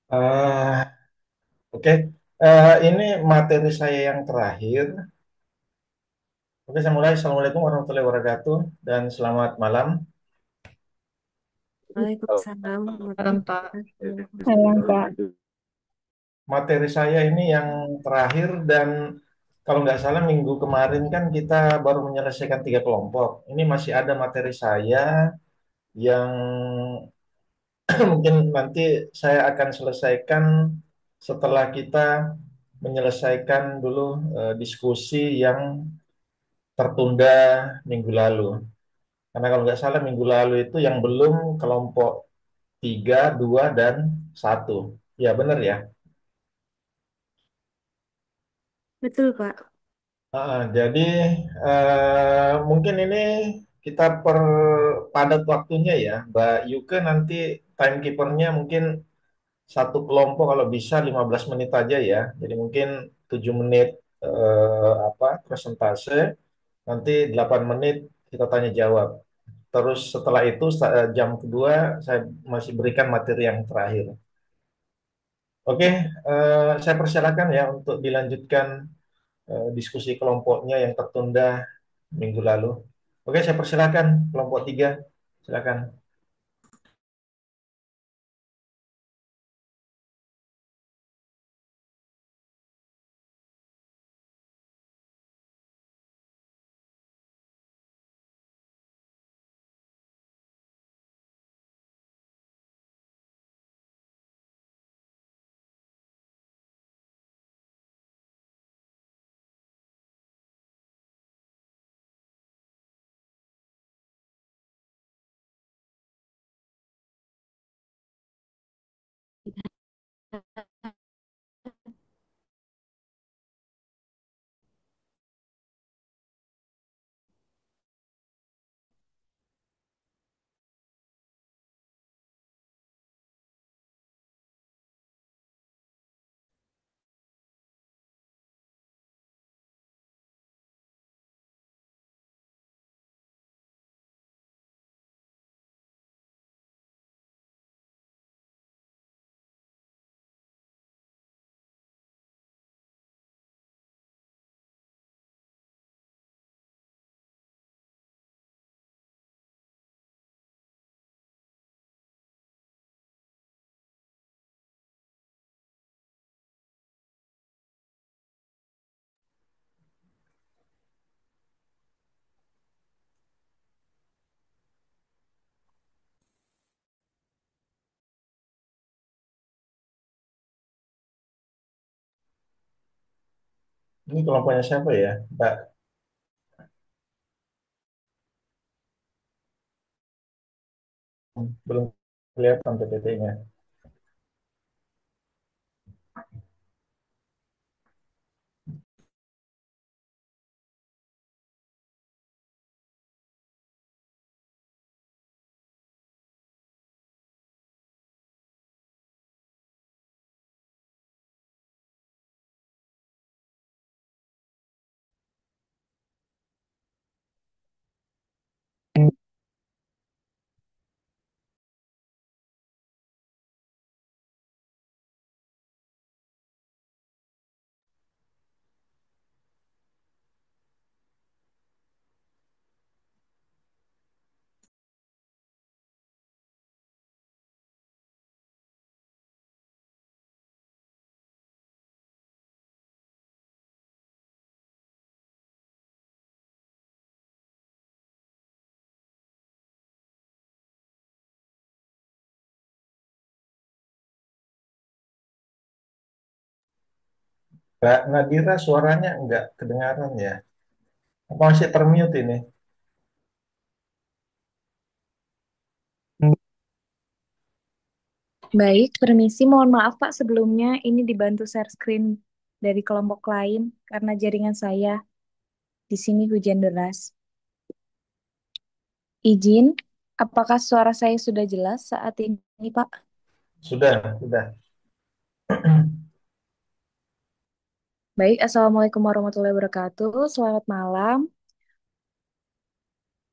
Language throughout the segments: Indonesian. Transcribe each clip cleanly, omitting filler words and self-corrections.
Ah, oke. Ini materi saya yang terakhir. Oke, saya mulai. Assalamualaikum warahmatullahi wabarakatuh dan selamat malam. Oh, Waalaikumsalam Malam, warahmatullahi Pak. wabarakatuh. Sayang Kak, materi saya ini yang terakhir dan kalau nggak salah minggu kemarin kan kita baru menyelesaikan 3 kelompok. Ini masih ada materi saya yang mungkin nanti saya akan selesaikan setelah kita menyelesaikan dulu diskusi yang tertunda minggu lalu. Karena kalau nggak salah minggu lalu itu yang belum kelompok 3, 2, dan 1. Ya benar ya. Betul, Pak. Jadi mungkin ini kita perpadat waktunya ya. Mbak Yuke nanti timekeepernya mungkin satu kelompok kalau bisa 15 menit aja ya. Jadi mungkin 7 menit presentase, nanti 8 menit kita tanya jawab. Terus setelah itu jam kedua saya masih berikan materi yang terakhir. Oke, saya persilakan ya untuk dilanjutkan diskusi kelompoknya yang tertunda minggu lalu. Oke, saya persilakan kelompok 3. Silakan. Ini kelompoknya siapa ya, Mbak? Belum kelihatan PPT-nya. Mbak Nadira suaranya nggak kedengaran ya. Apa masih termute ini? baik, permisi. Mohon maaf Pak sebelumnya ini dibantu share screen dari kelompok lain karena jaringan saya di sini hujan deras. Izin, apakah suara saya sudah jelas saat ini Pak? Sudah, sudah. Baik, Assalamualaikum warahmatullahi wabarakatuh. Selamat malam.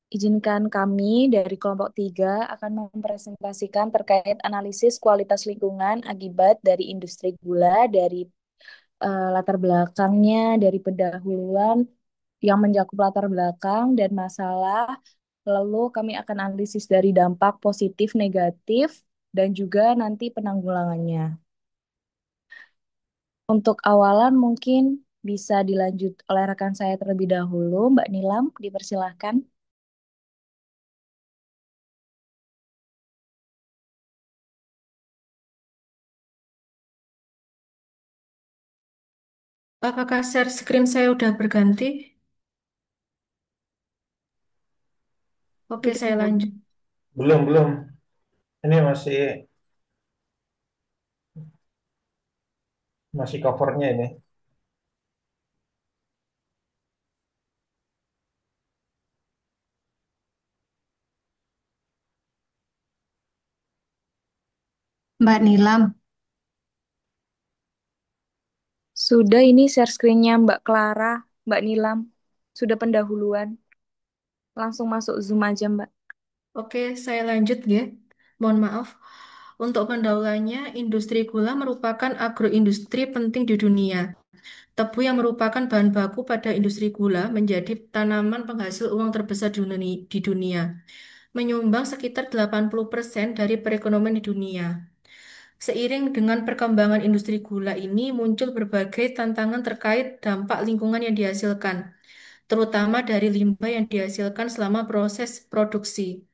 Izinkan kami dari kelompok 3 akan mempresentasikan terkait analisis kualitas lingkungan akibat dari industri gula, dari latar belakangnya, dari pendahuluan yang mencakup latar belakang dan masalah. Lalu kami akan analisis dari dampak positif, negatif, dan juga nanti penanggulangannya. Untuk awalan mungkin bisa dilanjut oleh rekan saya terlebih dahulu. Mbak Nilam, dipersilahkan. Apakah share screen saya udah berganti? Oke, Sudah, saya Mbak. lanjut. Belum, belum. Ini masih masih covernya ini. Mbak Nilam. Sudah ini share screen-nya Mbak Clara, Mbak Nilam. Sudah pendahuluan. Langsung masuk Zoom aja, Mbak. Oke, saya lanjut ya. Mohon maaf. Untuk pendahuluannya, industri gula merupakan agroindustri penting di dunia. Tebu yang merupakan bahan baku pada industri gula menjadi tanaman penghasil uang terbesar di dunia, menyumbang sekitar 80% dari perekonomian di dunia. Seiring dengan perkembangan industri gula ini, muncul berbagai tantangan terkait dampak lingkungan yang dihasilkan, terutama dari limbah yang dihasilkan selama proses produksi.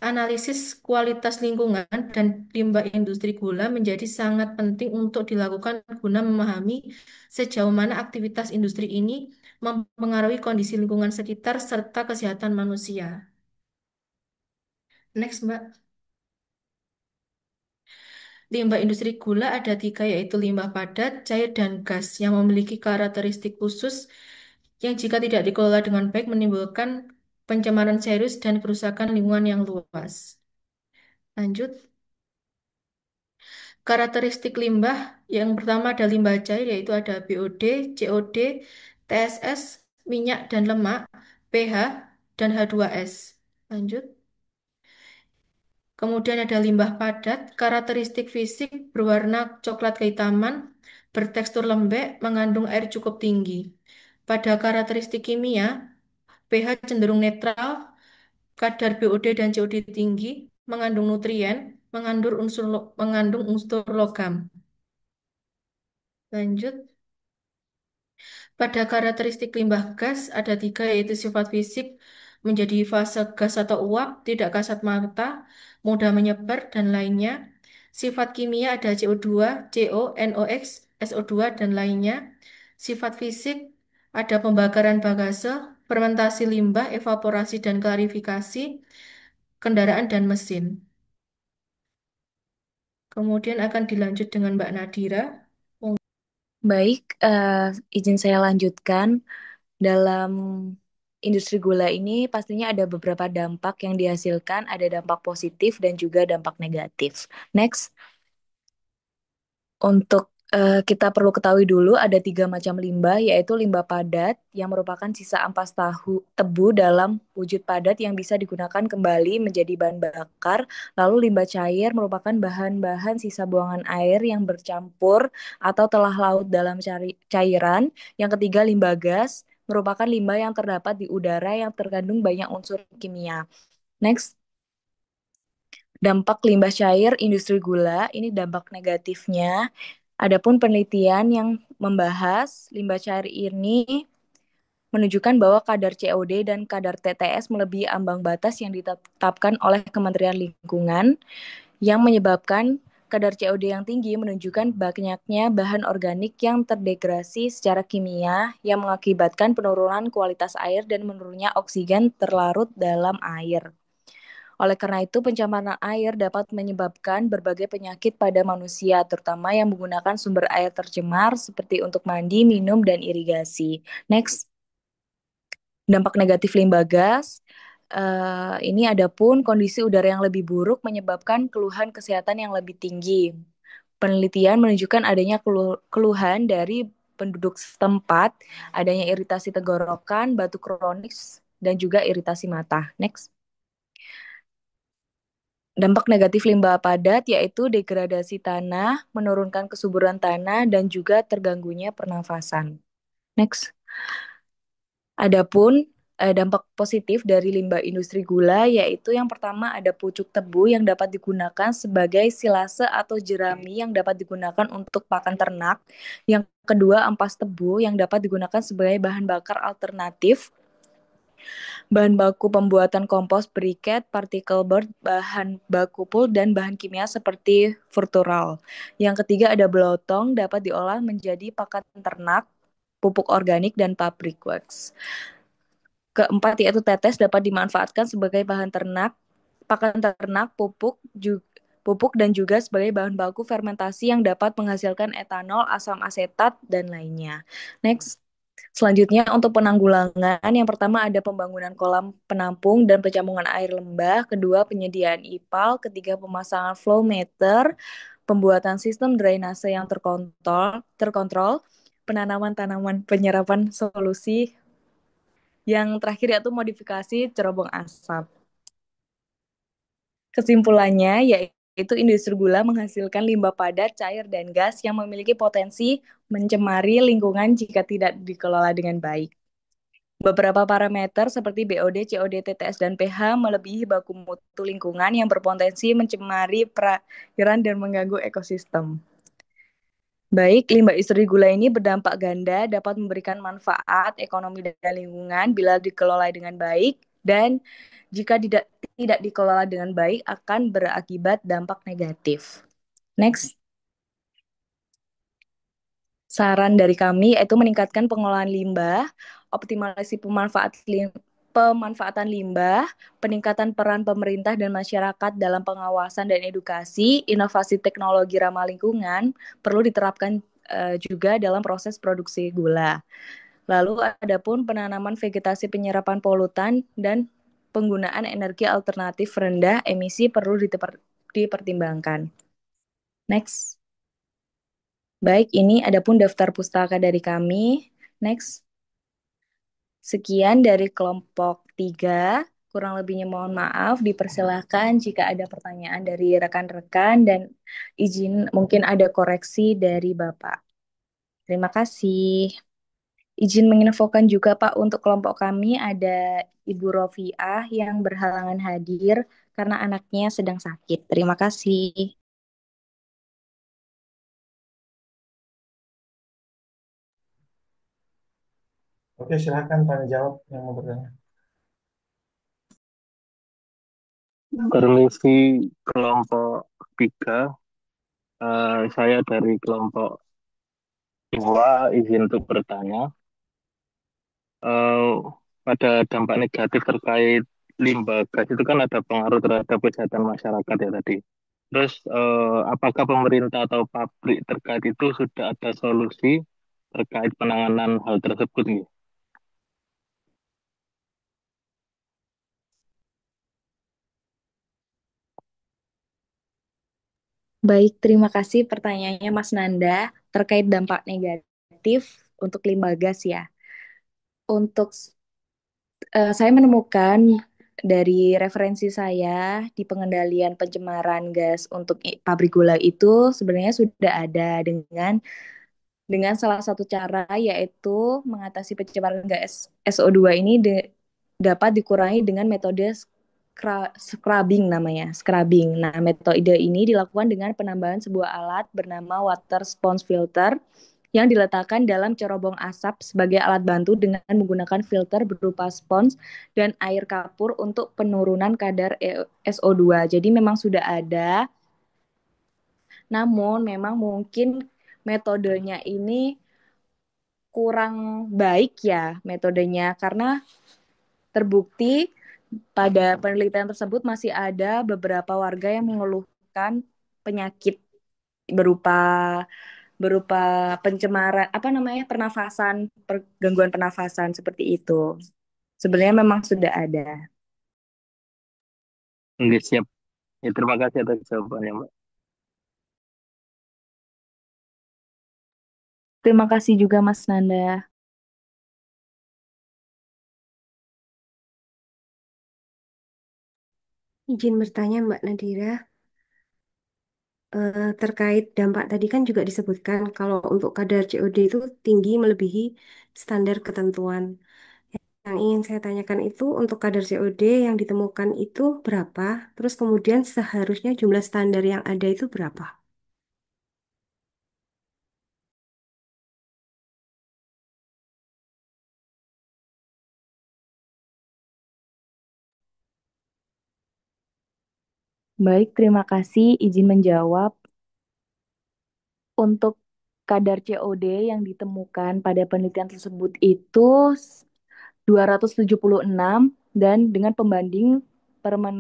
Analisis kualitas lingkungan dan limbah industri gula menjadi sangat penting untuk dilakukan guna memahami sejauh mana aktivitas industri ini mempengaruhi kondisi lingkungan sekitar serta kesehatan manusia. Next, Mbak. Limbah industri gula ada tiga, yaitu limbah padat, cair, dan gas yang memiliki karakteristik khusus yang jika tidak dikelola dengan baik menimbulkan pencemaran serius dan kerusakan lingkungan yang luas. Lanjut. Karakteristik limbah yang pertama ada limbah cair, yaitu ada BOD, COD, TSS, minyak dan lemak, pH, dan H2S. Lanjut. Kemudian ada limbah padat, karakteristik fisik berwarna coklat kehitaman, bertekstur lembek, mengandung air cukup tinggi. Pada karakteristik kimia, pH cenderung netral, kadar BOD dan COD tinggi, mengandung nutrien, mengandung unsur logam. Lanjut. Pada karakteristik limbah gas ada tiga, yaitu sifat fisik menjadi fase gas atau uap, tidak kasat mata, mudah menyebar, dan lainnya. Sifat kimia ada CO2, CO, NOx, SO2, dan lainnya. Sifat fisik ada pembakaran bagase, fermentasi limbah, evaporasi dan klarifikasi, kendaraan dan mesin. Kemudian akan dilanjut dengan Mbak Nadira. Baik, izin saya lanjutkan. Dalam industri gula ini pastinya ada beberapa dampak yang dihasilkan, ada dampak positif dan juga dampak negatif. Next. Untuk kita perlu ketahui dulu ada tiga macam limbah, yaitu limbah padat yang merupakan sisa ampas tahu tebu dalam wujud padat yang bisa digunakan kembali menjadi bahan bakar. Lalu limbah cair merupakan bahan-bahan sisa buangan air yang bercampur atau telah laut dalam cairan. Yang ketiga limbah gas merupakan limbah yang terdapat di udara yang terkandung banyak unsur kimia. Next. Dampak limbah cair industri gula, ini dampak negatifnya. Adapun penelitian yang membahas limbah cair ini menunjukkan bahwa kadar COD dan kadar TTS melebihi ambang batas yang ditetapkan oleh Kementerian Lingkungan, yang menyebabkan kadar COD yang tinggi menunjukkan banyaknya bahan organik yang terdegradasi secara kimia yang mengakibatkan penurunan kualitas air dan menurunnya oksigen terlarut dalam air. Oleh karena itu, pencemaran air dapat menyebabkan berbagai penyakit pada manusia, terutama yang menggunakan sumber air tercemar seperti untuk mandi, minum, dan irigasi. Next, dampak negatif limbah gas. Ini adapun kondisi udara yang lebih buruk menyebabkan keluhan kesehatan yang lebih tinggi. Penelitian menunjukkan adanya keluhan dari penduduk setempat, adanya iritasi tenggorokan, batuk kronis, dan juga iritasi mata. Next. Dampak negatif limbah padat yaitu degradasi tanah, menurunkan kesuburan tanah, dan juga terganggunya pernafasan. Next. Adapun dampak positif dari limbah industri gula yaitu yang pertama ada pucuk tebu yang dapat digunakan sebagai silase atau jerami yang dapat digunakan untuk pakan ternak. Yang kedua ampas tebu yang dapat digunakan sebagai bahan bakar alternatif. Bahan baku pembuatan kompos briket, partikel board, bahan baku pul, dan bahan kimia seperti furtural. Yang ketiga ada belotong dapat diolah menjadi pakan ternak, pupuk organik, dan pabrik wax. Keempat yaitu tetes dapat dimanfaatkan sebagai bahan ternak, pakan ternak, pupuk dan juga sebagai bahan baku fermentasi yang dapat menghasilkan etanol, asam asetat, dan lainnya. Next. Selanjutnya untuk penanggulangan, yang pertama ada pembangunan kolam penampung dan pencampungan air lembah, kedua penyediaan IPAL, ketiga pemasangan flow meter, pembuatan sistem drainase yang terkontrol, penanaman tanaman penyerapan solusi, yang terakhir yaitu modifikasi cerobong asap. Kesimpulannya yaitu industri gula menghasilkan limbah padat, cair, dan gas yang memiliki potensi mencemari lingkungan jika tidak dikelola dengan baik. Beberapa parameter seperti BOD, COD, TTS, dan pH melebihi baku mutu lingkungan yang berpotensi mencemari perairan dan mengganggu ekosistem. Baik, limbah industri gula ini berdampak ganda, dapat memberikan manfaat ekonomi dan lingkungan bila dikelola dengan baik, dan jika tidak dikelola dengan baik akan berakibat dampak negatif. Next. Saran dari kami yaitu meningkatkan pengolahan limbah, optimalisasi pemanfaatan limbah, peningkatan peran pemerintah dan masyarakat dalam pengawasan dan edukasi, inovasi teknologi ramah lingkungan perlu diterapkan juga dalam proses produksi gula. Lalu adapun penanaman vegetasi penyerapan polutan dan penggunaan energi alternatif rendah emisi perlu dipertimbangkan. Next. Baik, ini adapun daftar pustaka dari kami. Next. Sekian dari kelompok 3. Kurang lebihnya mohon maaf. Dipersilahkan jika ada pertanyaan dari rekan-rekan dan izin mungkin ada koreksi dari Bapak. Terima kasih. Izin menginfokan juga Pak untuk kelompok kami ada Ibu Rofiah yang berhalangan hadir karena anaknya sedang sakit. Terima kasih. Oke, silakan tanya jawab yang mau bertanya. Permisi kelompok 3, saya dari kelompok 2 izin untuk bertanya. Eh, Pada dampak negatif terkait limbah gas itu kan ada pengaruh terhadap kesehatan masyarakat ya tadi. Terus apakah pemerintah atau pabrik terkait itu sudah ada solusi terkait penanganan hal tersebut nih? Baik, terima kasih pertanyaannya Mas Nanda terkait dampak negatif untuk limbah gas ya. Untuk saya menemukan dari referensi saya di pengendalian pencemaran gas untuk pabrik gula itu sebenarnya sudah ada dengan salah satu cara yaitu mengatasi pencemaran gas SO2 ini dapat dikurangi dengan metode scrubbing namanya, scrubbing. Nah, metode ini dilakukan dengan penambahan sebuah alat bernama water sponge filter yang diletakkan dalam cerobong asap sebagai alat bantu dengan menggunakan filter berupa spons dan air kapur untuk penurunan kadar SO2. Jadi memang sudah ada, namun memang mungkin metodenya ini kurang baik ya metodenya karena terbukti pada penelitian tersebut masih ada beberapa warga yang mengeluhkan penyakit berupa berupa pencemaran apa namanya pernafasan gangguan pernafasan seperti itu. Sebenarnya memang sudah ada. Nggak siap. Ya, terima kasih atas jawabannya, Mbak. Terima kasih juga Mas Nanda. Izin bertanya Mbak Nadira, terkait dampak tadi kan juga disebutkan kalau untuk kadar COD itu tinggi melebihi standar ketentuan. Yang ingin saya tanyakan itu untuk kadar COD yang ditemukan itu berapa? Terus kemudian seharusnya jumlah standar yang ada itu berapa? Baik, terima kasih. Izin menjawab. Untuk kadar COD yang ditemukan pada penelitian tersebut itu 276 dan dengan pembanding Permen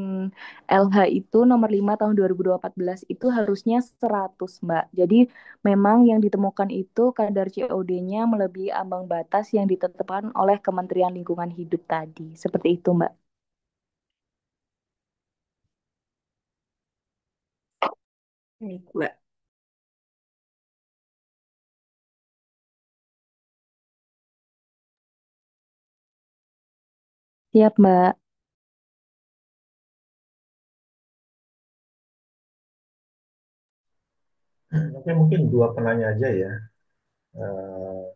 LH itu nomor 5 tahun 2014 itu harusnya 100, Mbak. Jadi memang yang ditemukan itu kadar COD-nya melebihi ambang batas yang ditetapkan oleh Kementerian Lingkungan Hidup tadi. Seperti itu, Mbak. Baik, Mbak. Siap, Mbak. Oke, mungkin dua penanya aja ya.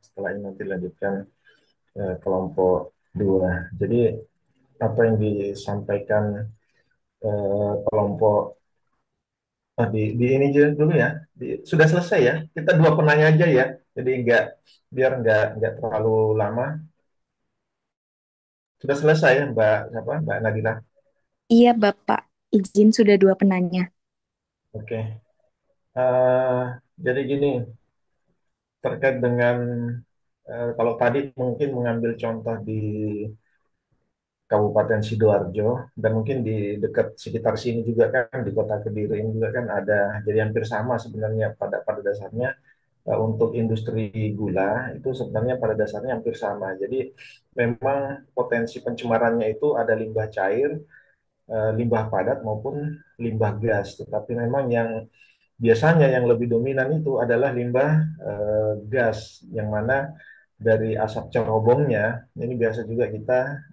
Setelah ini nanti lanjutkan kelompok dua. Jadi apa yang disampaikan kelompok di ini aja dulu ya. Sudah selesai ya. Kita dua penanya aja ya. Jadi enggak biar enggak terlalu lama. Sudah selesai ya Mbak Nadira. Iya, Bapak. Izin sudah dua penanya. Oke. Eh, jadi gini, terkait dengan kalau tadi mungkin mengambil contoh di Kabupaten Sidoarjo dan mungkin di dekat sekitar sini juga kan di Kota Kediri ini juga kan ada, jadi hampir sama sebenarnya pada pada dasarnya untuk industri gula itu sebenarnya pada dasarnya hampir sama. Jadi memang potensi pencemarannya itu ada limbah cair, limbah padat maupun limbah gas. Tetapi memang yang biasanya yang lebih dominan itu adalah limbah gas, yang mana dari asap cerobongnya ini biasa juga kita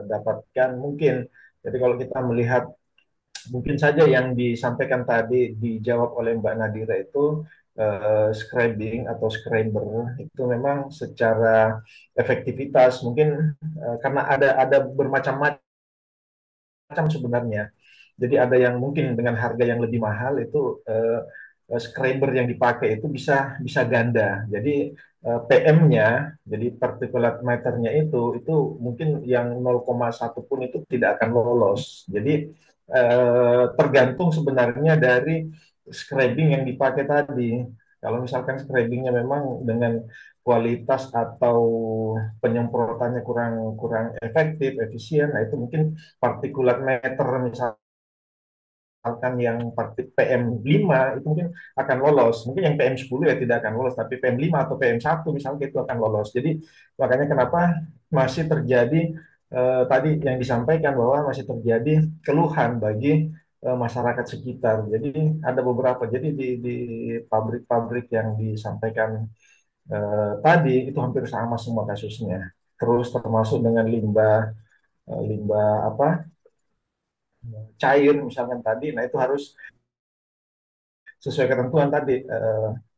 dapatkan mungkin. Jadi kalau kita melihat mungkin saja yang disampaikan tadi dijawab oleh Mbak Nadira itu scrubbing atau scrubber itu memang secara efektivitas mungkin karena ada bermacam-macam sebenarnya. Jadi ada yang mungkin dengan harga yang lebih mahal itu scrubber yang dipakai itu bisa bisa ganda. Jadi PM-nya, jadi particulate matter-nya itu mungkin yang 0,1 pun itu tidak akan lolos. Jadi tergantung sebenarnya dari scrubbing yang dipakai tadi. Kalau misalkan scrubbingnya memang dengan kualitas atau penyemprotannya kurang kurang efektif, efisien, nah itu mungkin partikulat meter misalkan yang partik PM5 itu mungkin akan lolos. Mungkin yang PM10 ya tidak akan lolos, tapi PM5 atau PM1 misalnya itu akan lolos. Jadi makanya kenapa masih terjadi tadi yang disampaikan bahwa masih terjadi keluhan bagi masyarakat sekitar. Jadi ada beberapa. Jadi di pabrik-pabrik yang disampaikan tadi itu hampir sama semua kasusnya. Terus termasuk dengan limbah apa cair misalkan tadi, nah itu harus sesuai ketentuan tadi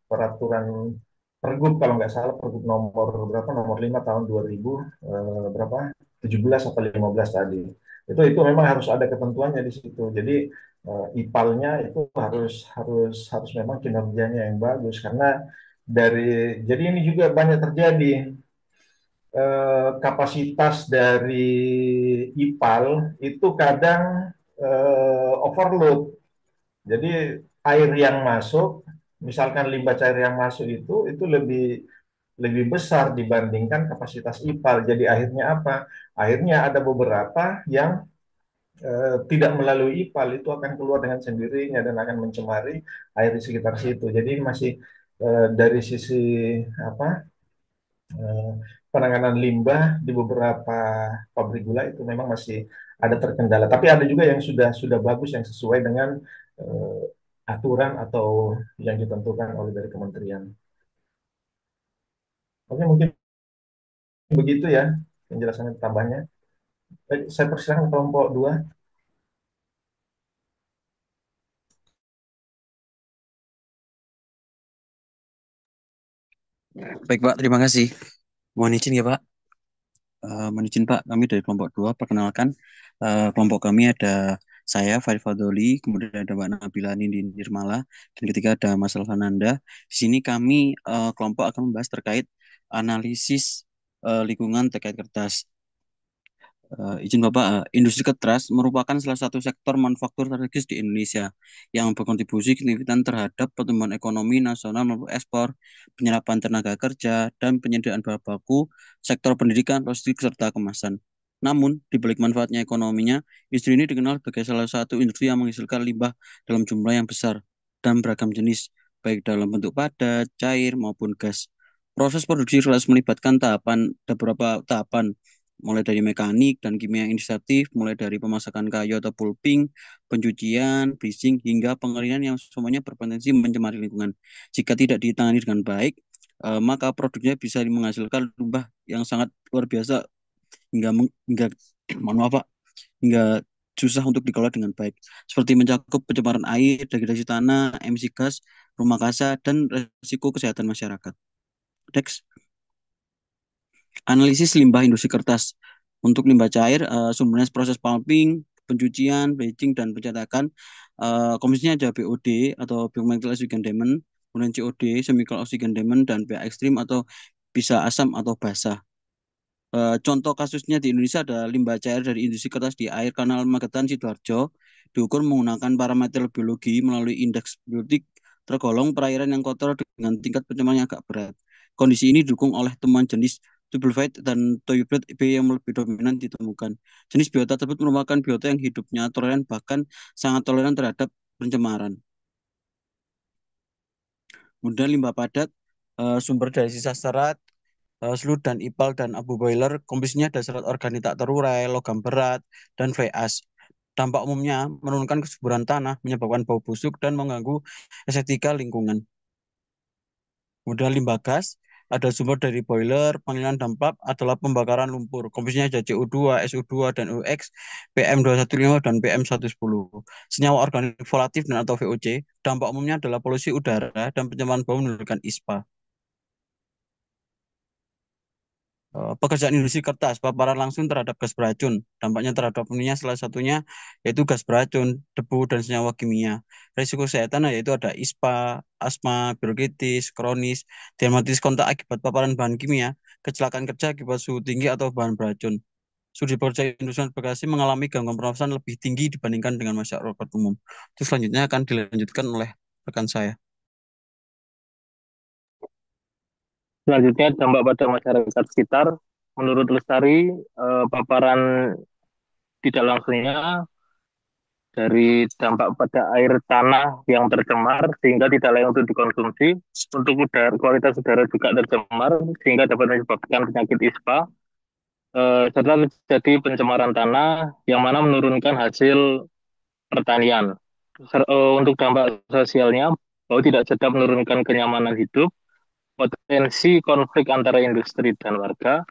peraturan Pergub kalau nggak salah Pergub nomor berapa nomor 5 tahun 2000 berapa 17 atau 15 tadi. Itu memang harus ada ketentuannya di situ. Jadi IPAL-nya itu harus harus harus memang kinerjanya yang bagus karena jadi ini juga banyak terjadi kapasitas dari IPAL itu kadang overload. Jadi air yang masuk, misalkan limbah cair yang masuk itu lebih lebih besar dibandingkan kapasitas IPAL. Jadi akhirnya apa? Akhirnya ada beberapa yang tidak melalui IPAL itu akan keluar dengan sendirinya dan akan mencemari air di sekitar situ. Jadi masih dari sisi apa eh, penanganan limbah di beberapa pabrik gula itu memang masih ada terkendala. Tapi ada juga yang sudah bagus yang sesuai dengan aturan atau yang ditentukan oleh dari kementerian. Oke, mungkin begitu ya penjelasan tambahnya. Baik, saya persilakan kelompok dua. Baik Pak, terima kasih. Mohon izin ya Pak. Mohon izin Pak, kami dari kelompok 2. Perkenalkan, kelompok kami ada saya, Farid Fadoli, kemudian ada Mbak Nabila Nindi Nirmala, dan ketiga ada Mas Alfananda. Di sini kami kelompok akan membahas terkait analisis lingkungan terkait kertas. Izin Bapak, industri kertas merupakan salah satu sektor manufaktur strategis di Indonesia yang berkontribusi signifikan terhadap pertumbuhan ekonomi nasional maupun ekspor, penyerapan tenaga kerja, dan penyediaan bahan baku, sektor pendidikan, logistik, serta kemasan. Namun, di balik manfaatnya ekonominya, industri ini dikenal sebagai salah satu industri yang menghasilkan limbah dalam jumlah yang besar dan beragam jenis, baik dalam bentuk padat, cair, maupun gas. Proses produksi selalu melibatkan ada beberapa tahapan, mulai dari mekanik dan kimia yang inisiatif, mulai dari pemasakan kayu atau pulping, pencucian, bleaching, hingga pengeringan yang semuanya berpotensi mencemari lingkungan. Jika tidak ditangani dengan baik, maka produknya bisa menghasilkan limbah yang sangat luar biasa hingga mohon maaf Pak, hingga susah untuk dikelola dengan baik, seperti mencakup pencemaran air, degradasi tanah, emisi gas rumah kaca, dan resiko kesehatan masyarakat. Next. Analisis limbah industri kertas. Untuk limbah cair, sumbernya proses pulping, pencucian, bleaching, dan pencetakan. Komposisinya ada BOD atau Biochemical Oxygen Diamond, kemudian COD, Chemical Oxygen Diamond, dan pH ekstrim atau bisa asam atau basah. Contoh kasusnya di Indonesia ada limbah cair dari industri kertas di air Kanal Magetan, Sidoarjo, diukur menggunakan parameter biologi melalui indeks biotik, tergolong perairan yang kotor dengan tingkat pencemaran yang agak berat. Kondisi ini didukung oleh temuan jenis Tubulfite dan Toyubrate B yang lebih dominan ditemukan. Jenis biota tersebut merupakan biota yang hidupnya toleran, bahkan sangat toleran terhadap pencemaran. Kemudian limbah padat, sumber dari sisa serat, selut dan ipal dan abu boiler, komposisinya ada serat organik tak terurai, logam berat, dan VAS. Dampak umumnya menurunkan kesuburan tanah, menyebabkan bau busuk, dan mengganggu estetika lingkungan. Kemudian limbah gas, ada sumber dari boiler, panggilan dampak adalah pembakaran lumpur. Komposisinya ada CO2, SO2, dan UX, PM215, dan PM110. Senyawa organik volatif dan atau VOC, dampak umumnya adalah polusi udara dan pencemaran bau menurunkan ISPA. Pekerjaan industri kertas, paparan langsung terhadap gas beracun. Dampaknya terhadap dunia salah satunya yaitu gas beracun, debu, dan senyawa kimia. Risiko kesehatan yaitu ada ISPA, asma, bronkitis, kronis, dermatitis kontak akibat paparan bahan kimia, kecelakaan kerja akibat suhu tinggi atau bahan beracun. Studi pekerja industri transportasi mengalami gangguan pernafasan lebih tinggi dibandingkan dengan masyarakat umum. Terus selanjutnya akan dilanjutkan oleh rekan saya. Selanjutnya dampak pada masyarakat sekitar. Menurut Lestari, paparan tidak langsungnya dari dampak pada air tanah yang tercemar sehingga tidak layak untuk dikonsumsi. Untuk udara, kualitas udara juga tercemar sehingga dapat menyebabkan penyakit ISPA. Serta terjadi pencemaran tanah yang mana menurunkan hasil pertanian. Untuk dampak sosialnya, bahwa tidak sedap menurunkan kenyamanan hidup, potensi konflik antara industri dan warga,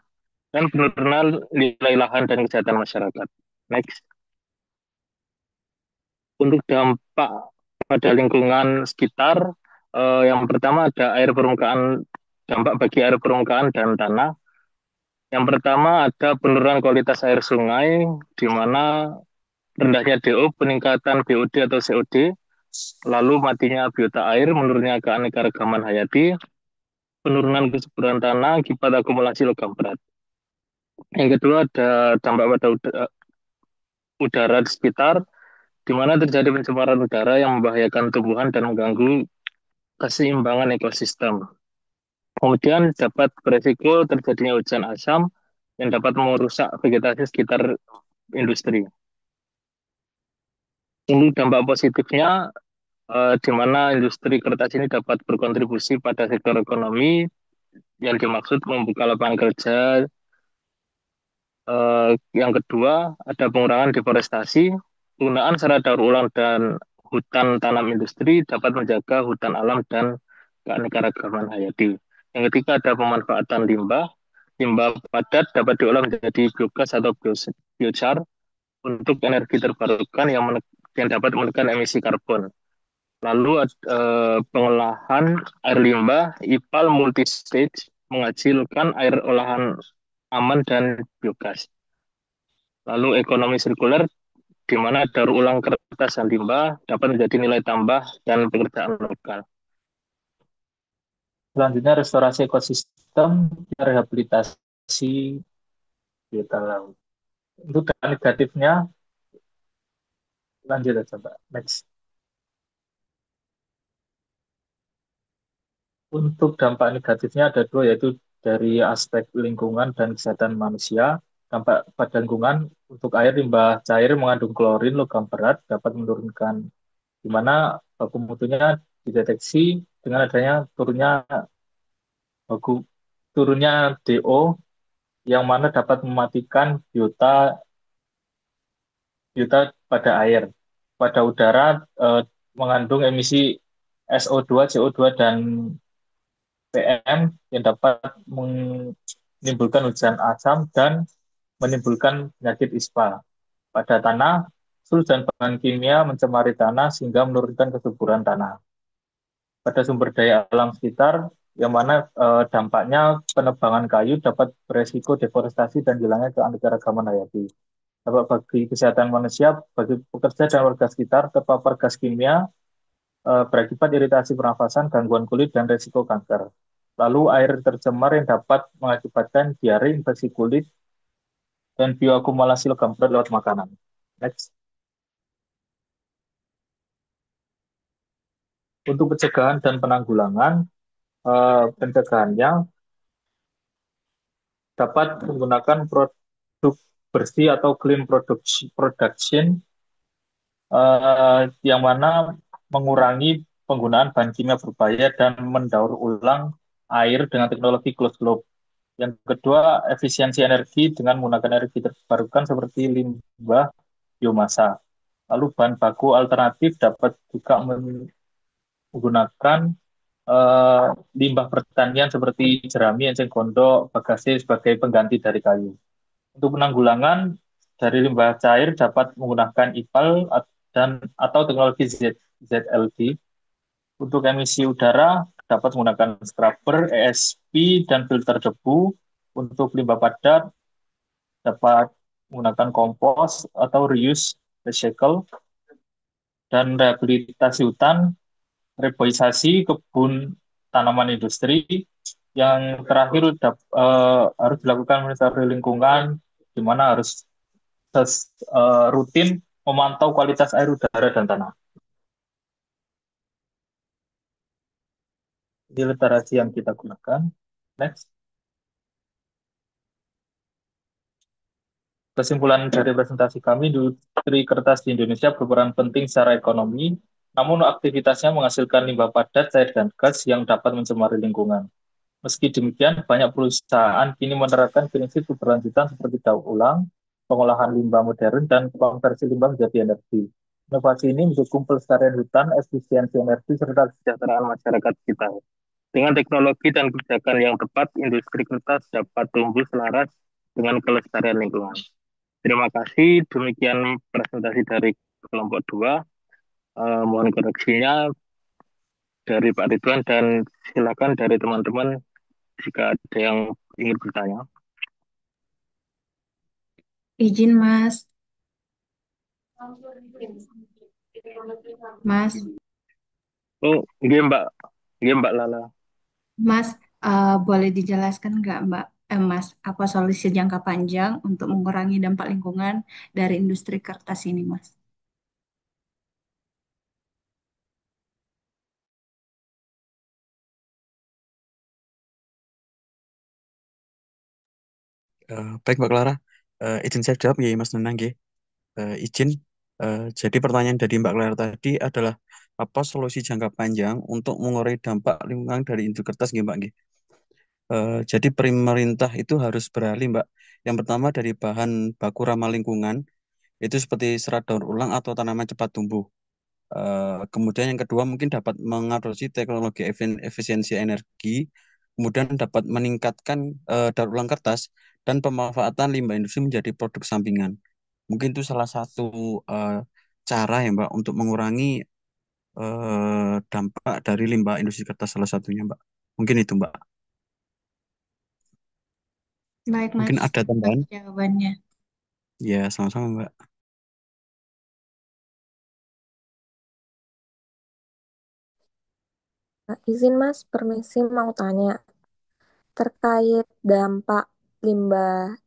dan penurunan nilai lahan dan kesehatan masyarakat. Next. Untuk dampak pada lingkungan sekitar, yang pertama ada air permukaan, dampak bagi air permukaan dan tanah. Yang pertama ada penurunan kualitas air sungai, di mana rendahnya DO, peningkatan BOD atau COD, lalu matinya biota air, menurunnya keanekaragaman hayati, penurunan kesuburan tanah akibat akumulasi logam berat. Yang kedua ada dampak pada udara di sekitar, di mana terjadi pencemaran udara yang membahayakan tumbuhan dan mengganggu keseimbangan ekosistem. Kemudian dapat beresiko terjadinya hujan asam yang dapat merusak vegetasi sekitar industri. Untuk dampak positifnya, di mana industri kertas ini dapat berkontribusi pada sektor ekonomi yang dimaksud membuka lapangan kerja. Yang kedua, ada pengurangan deforestasi, penggunaan secara daur ulang dan hutan tanam industri dapat menjaga hutan alam dan keanekaragaman hayati. Yang ketiga, ada pemanfaatan limbah. Limbah padat dapat diolah menjadi biogas atau biochar untuk energi terbarukan yang dapat menekan emisi karbon. Lalu pengolahan air limbah IPAL multistage menghasilkan air olahan aman dan biogas. Lalu ekonomi sirkuler di mana daur ulang kertas dan limbah dapat menjadi nilai tambah dan pekerjaan lokal. Selanjutnya restorasi ekosistem dan rehabilitasi biota laut. Untuk dampak negatifnya lanjut aja Mbak. Next. Untuk dampak negatifnya ada dua, yaitu dari aspek lingkungan dan kesehatan manusia. Dampak pada lingkungan untuk air limbah cair mengandung klorin logam berat dapat menurunkan, di mana baku mutunya dideteksi dengan adanya baku turunnya DO yang mana dapat mematikan biota biota pada air. Pada udara mengandung emisi SO2, CO2 dan PM yang dapat menimbulkan hujan asam dan menimbulkan penyakit ISPA. Pada tanah, sul dan bahan kimia mencemari tanah sehingga menurunkan kesuburan tanah. Pada sumber daya alam sekitar, yang mana dampaknya penebangan kayu dapat beresiko deforestasi dan hilangnya keanekaragaman hayati. Dampak bagi kesehatan manusia, bagi pekerja dan warga sekitar, terpapar gas kimia berakibat iritasi pernafasan, gangguan kulit, dan resiko kanker. Lalu air tercemar yang dapat mengakibatkan diare, infeksi kulit, dan bioakumulasi logam berat lewat makanan. Next. Untuk pencegahan dan penanggulangan, pencegahannya dapat menggunakan produk bersih atau clean production yang mana mengurangi penggunaan bahan kimia berbahaya dan mendaur ulang air dengan teknologi closed loop. Yang kedua, efisiensi energi dengan menggunakan energi terbarukan seperti limbah biomasa. Lalu bahan baku alternatif dapat juga menggunakan eh, limbah pertanian seperti jerami, enceng gondok, bagasse sebagai pengganti dari kayu. Untuk penanggulangan dari limbah cair dapat menggunakan IPAL dan atau teknologi ZLD. Untuk emisi udara dapat menggunakan scrubber, ESP, dan filter debu. Untuk limbah padat dapat menggunakan kompos atau reuse, recycle, dan rehabilitasi hutan, reboisasi kebun tanaman industri. Yang terakhir harus dilakukan monitoring lingkungan, di mana harus rutin memantau kualitas air, udara, dan tanah. Ini literasi yang kita gunakan. Next. Kesimpulan dari presentasi kami, industri kertas di Indonesia berperan penting secara ekonomi, namun aktivitasnya menghasilkan limbah padat, cair, dan gas yang dapat mencemari lingkungan. Meski demikian, banyak perusahaan kini menerapkan prinsip keberlanjutan seperti daur ulang, pengolahan limbah modern, dan konversi limbah menjadi energi. Inovasi ini mendukung pelestarian hutan, efisiensi energi, serta kesejahteraan masyarakat kita. Dengan teknologi dan kebijakan yang tepat, industri kertas dapat tumbuh selaras dengan kelestarian lingkungan. Terima kasih. Demikian presentasi dari kelompok 2. Mohon koreksinya dari Pak Ridwan dan silakan dari teman-teman jika ada yang ingin bertanya. Izin Mas, Mas, Oh, iya Mbak. Iya Mbak Lala. Mas, boleh dijelaskan nggak Mbak, Mas, apa solusi jangka panjang untuk mengurangi dampak lingkungan dari industri kertas ini, Mas? Baik Mbak Clara, izin saya jawab ya Mas Nenang nggih. Izin. Jadi pertanyaan dari Mbak Clara tadi adalah apa solusi jangka panjang untuk mengurangi dampak lingkungan dari industri kertas nggih Mbak nggih. Jadi pemerintah itu harus beralih Mbak. Yang pertama dari bahan baku ramah lingkungan itu seperti serat daur ulang atau tanaman cepat tumbuh. Kemudian yang kedua mungkin dapat mengadopsi teknologi efisiensi energi, kemudian dapat meningkatkan daur ulang kertas dan pemanfaatan limbah industri menjadi produk sampingan. Mungkin itu salah satu cara ya Mbak untuk mengurangi dampak dari limbah industri kertas salah satunya, Mbak. Mungkin itu, Mbak. Baik, Mungkin Mas. ada Atas tambahan? jawabannya. Ya, sama-sama, Mbak. Nah, izin Mas, permisi mau tanya terkait dampak limbah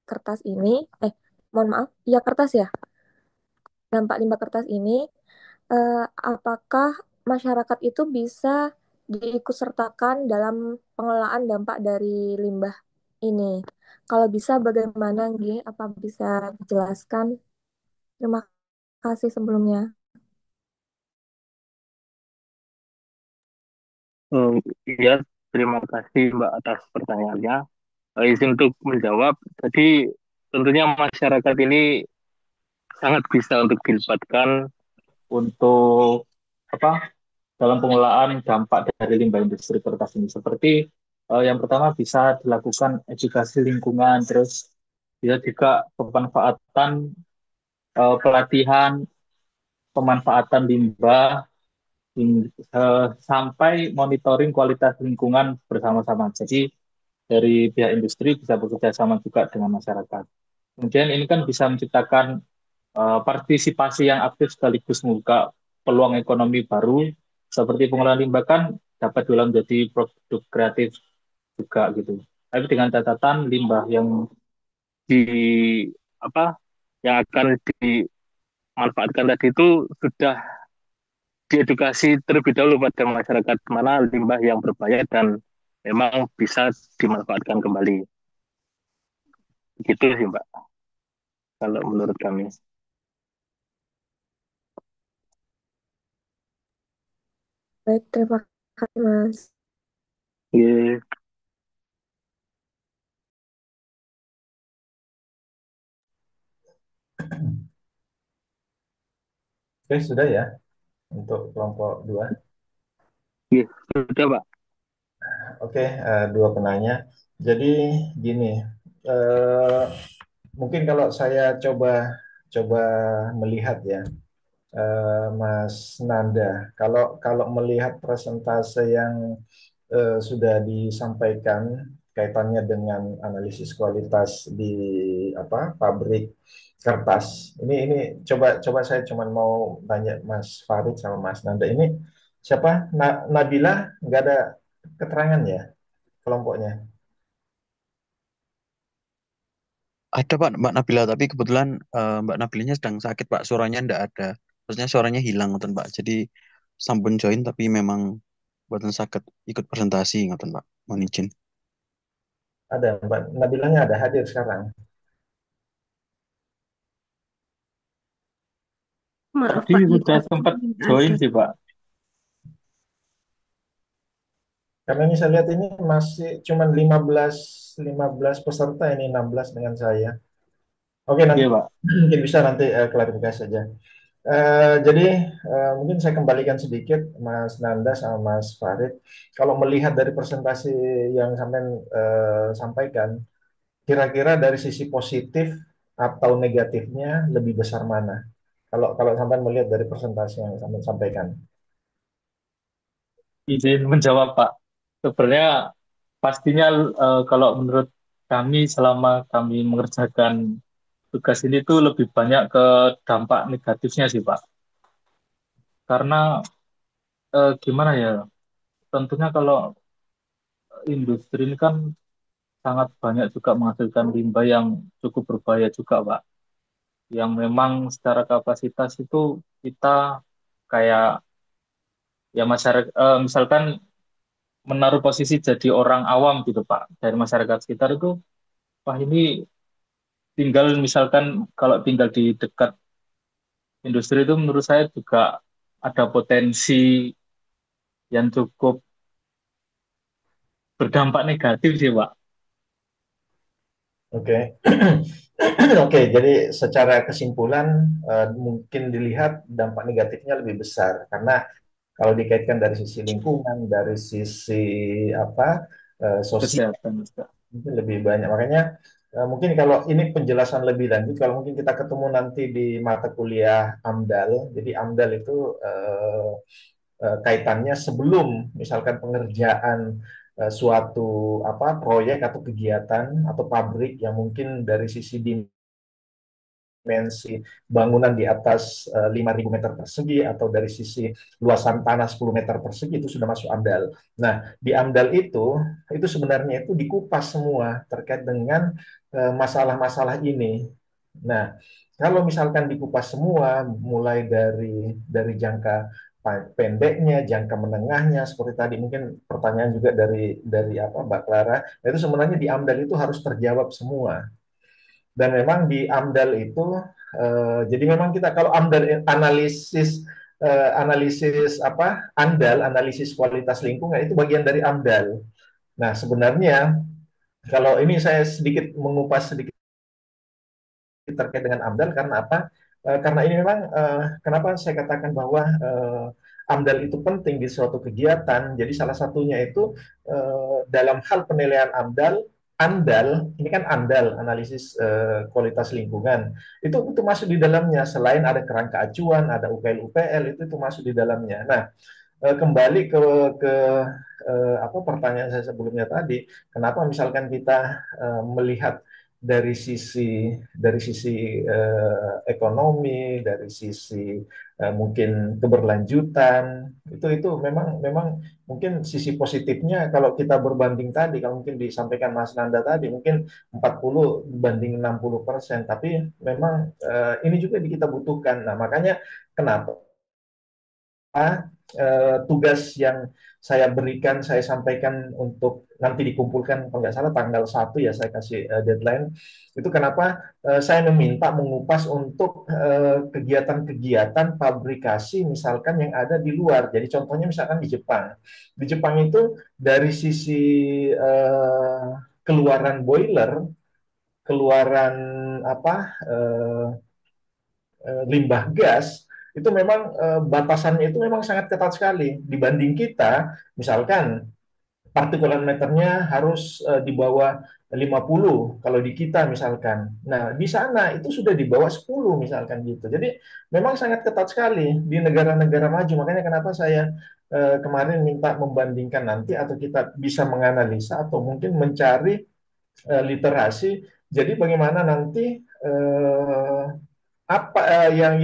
kertas ini, mohon maaf, ya kertas ya, dampak limbah kertas ini, apakah masyarakat itu bisa diikutsertakan dalam pengelolaan dampak dari limbah ini? Kalau bisa, bagaimana, Nggih? Apa bisa dijelaskan? Terima kasih sebelumnya. Eh, Iya, terima kasih Mbak atas pertanyaannya. Izin untuk menjawab. Jadi tentunya masyarakat ini sangat bisa untuk dilibatkan untuk apa dalam pengelolaan dampak dari limbah industri kertas ini. Seperti yang pertama bisa dilakukan edukasi lingkungan, terus bisa juga pemanfaatan pelatihan pemanfaatan limbah sampai monitoring kualitas lingkungan bersama-sama. Jadi dari pihak industri bisa bekerja sama juga dengan masyarakat. Kemudian ini kan bisa menciptakan partisipasi yang aktif sekaligus membuka peluang ekonomi baru seperti pengelolaan limbah kan dapat diolah menjadi produk kreatif juga gitu. Tapi dengan catatan limbah yang di apa yang akan dimanfaatkan tadi itu sudah diedukasi terlebih dahulu pada masyarakat mana limbah yang berbahaya dan memang bisa dimanfaatkan kembali. Gitu sih Mbak, kalau menurut kami. Baik, terima kasih, Mas. Iya. Oke, sudah ya untuk kelompok 2. Iya, sudah Pak. Oke, dua penanya. Jadi gini, eh, mungkin kalau saya coba coba melihat ya, Mas Nanda, kalau kalau melihat presentase yang sudah disampaikan kaitannya dengan analisis kualitas di apa pabrik kertas. Ini coba coba saya cuma mau tanya Mas Farid sama Mas Nanda ini siapa Nabila nggak ada keterangan ya kelompoknya. Ada Pak, Mbak Nabila, tapi kebetulan Mbak Nabilanya sedang sakit Pak, suaranya ndak ada. Maksudnya suaranya hilang ngoten Pak. Jadi sampun join tapi memang buatan sakit ikut presentasi ngoten Pak. Mohon izin. Ada Mbak Nabilanya ada hadir sekarang. Maaf Tadi Pak, di sudah kelas sempat nggak join ada. sih Pak. Karena ini saya lihat ini masih cuma 15 peserta ini 16 dengan saya. Oke, nanti Iya Pak. mungkin bisa nanti klarifikasi saja. Jadi mungkin saya kembalikan sedikit Mas Nanda sama Mas Farid. Kalau melihat dari presentasi yang sampai sampaikan, kira-kira dari sisi positif atau negatifnya lebih besar mana? Kalau kalau sampai melihat dari presentasi yang sampai sampaikan. Izin menjawab Pak. Sebenarnya pastinya kalau menurut kami selama kami mengerjakan tugas ini tuh lebih banyak ke dampak negatifnya sih Pak. Karena gimana ya, tentunya kalau industri ini kan sangat banyak juga menghasilkan limbah yang cukup berbahaya juga Pak. Yang memang secara kapasitas itu kita kayak ya masyarakat misalkan menaruh posisi jadi orang awam gitu Pak dari masyarakat sekitar itu wah ini tinggal misalkan kalau tinggal di dekat industri itu menurut saya juga ada potensi yang cukup berdampak negatif sih Pak. Oke, oke. Jadi secara kesimpulan mungkin dilihat dampak negatifnya lebih besar karena kalau dikaitkan dari sisi lingkungan, dari sisi apa sosial Kesehatan juga. mungkin lebih banyak. Makanya Mungkin kalau ini penjelasan lebih lanjut, kalau mungkin kita ketemu nanti di mata kuliah AMDAL. Jadi AMDAL itu kaitannya sebelum misalkan pengerjaan suatu apa proyek atau kegiatan atau pabrik yang mungkin dari sisi dimensi bangunan di atas 5.000 meter persegi atau dari sisi luasan tanah 10 meter persegi itu sudah masuk AMDAL. Nah, di AMDAL itu sebenarnya itu dikupas semua terkait dengan masalah-masalah ini. Nah, kalau misalkan dikupas semua mulai dari jangka pendeknya, jangka menengahnya seperti tadi mungkin pertanyaan juga dari apa Mbak Clara, itu sebenarnya di AMDAL itu harus terjawab semua. Dan memang di AMDAL itu jadi memang kita kalau AMDAL analisis apa AMDAL analisis kualitas lingkungan itu bagian dari AMDAL. Nah, sebenarnya kalau ini saya sedikit mengupas sedikit terkait dengan AMDAL karena apa? Karena ini memang kenapa saya katakan bahwa AMDAL itu penting di suatu kegiatan. Jadi salah satunya itu dalam hal penilaian AMDAL ini kan AMDAL analisis kualitas lingkungan itu masuk di dalamnya. Selain ada kerangka acuan, ada UKL UPL itu masuk di dalamnya. Nah, kembali ke apa pertanyaan saya sebelumnya tadi, kenapa misalkan kita melihat dari sisi ekonomi, dari sisi mungkin keberlanjutan, itu memang memang mungkin sisi positifnya kalau kita berbanding tadi, kalau mungkin disampaikan Mas Nanda tadi, mungkin 40 banding 60%, tapi memang ini juga kita butuhkan. Nah, makanya kenapa tugas yang saya berikan, saya sampaikan untuk nanti dikumpulkan, kalau nggak salah tanggal 1 ya saya kasih deadline. Itu kenapa saya meminta mengupas untuk kegiatan-kegiatan pabrikasi misalkan yang ada di luar. Jadi contohnya misalkan di Jepang. Di Jepang itu dari sisi keluaran boiler, keluaran apa limbah gas itu memang batasannya itu memang sangat ketat sekali dibanding kita. Misalkan partikulan meternya harus di bawah 50 kalau di kita misalkan. Nah, di sana itu sudah di bawah 10 misalkan gitu. Jadi memang sangat ketat sekali di negara-negara maju. Makanya kenapa saya kemarin minta membandingkan nanti atau kita bisa menganalisa atau mungkin mencari literasi. Jadi bagaimana nanti apa yang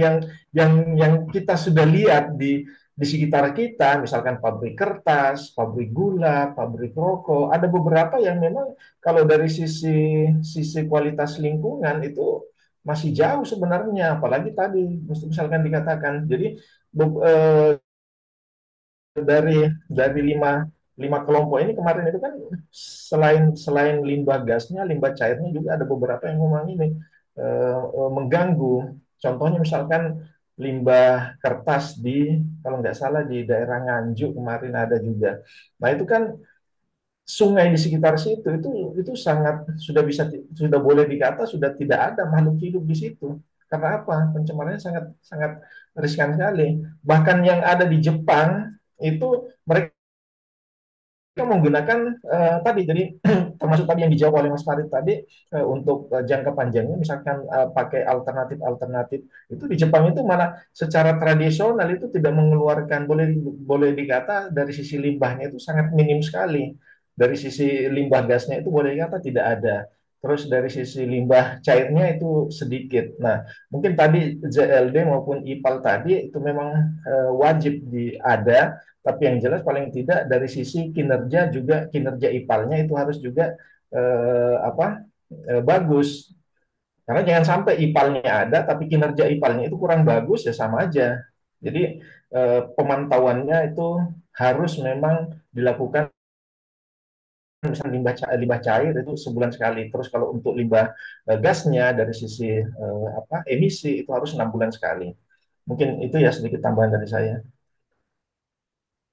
kita sudah lihat di sekitar kita, misalkan pabrik kertas, pabrik gula, pabrik rokok, ada beberapa yang memang kalau dari sisi sisi kualitas lingkungan itu masih jauh sebenarnya, apalagi tadi misalkan dikatakan. Jadi dari lima kelompok ini kemarin itu kan selain selain limbah gasnya, limbah cairnya juga ada beberapa yang memang ini mengganggu. Contohnya misalkan limbah kertas kalau nggak salah di daerah Nganjuk kemarin ada juga. Nah itu kan sungai di sekitar situ itu sangat sudah boleh dikata sudah tidak ada makhluk hidup di situ. Karena apa? Pencemarannya sangat sangat riskan sekali. Bahkan yang ada di Jepang itu mereka menggunakan tadi jadi termasuk tadi yang dijawab oleh Mas Farid tadi untuk jangka panjangnya misalkan pakai alternatif itu di Jepang itu malah secara tradisional itu tidak mengeluarkan boleh boleh dikata dari sisi limbahnya itu sangat minim sekali, dari sisi limbah gasnya itu boleh dikata tidak ada, terus dari sisi limbah cairnya itu sedikit. Nah, mungkin tadi ZLD maupun IPAL tadi itu memang wajib ada. Tapi yang jelas paling tidak dari sisi kinerja juga kinerja IPAL-nya itu harus juga bagus. Karena jangan sampai IPAL-nya ada tapi kinerja IPAL-nya itu kurang bagus ya sama aja. Jadi pemantauannya itu harus memang dilakukan misalnya limbah cair itu sebulan sekali. Terus kalau untuk limbah gasnya dari sisi emisi itu harus 6 bulan sekali. Mungkin itu ya sedikit tambahan dari saya.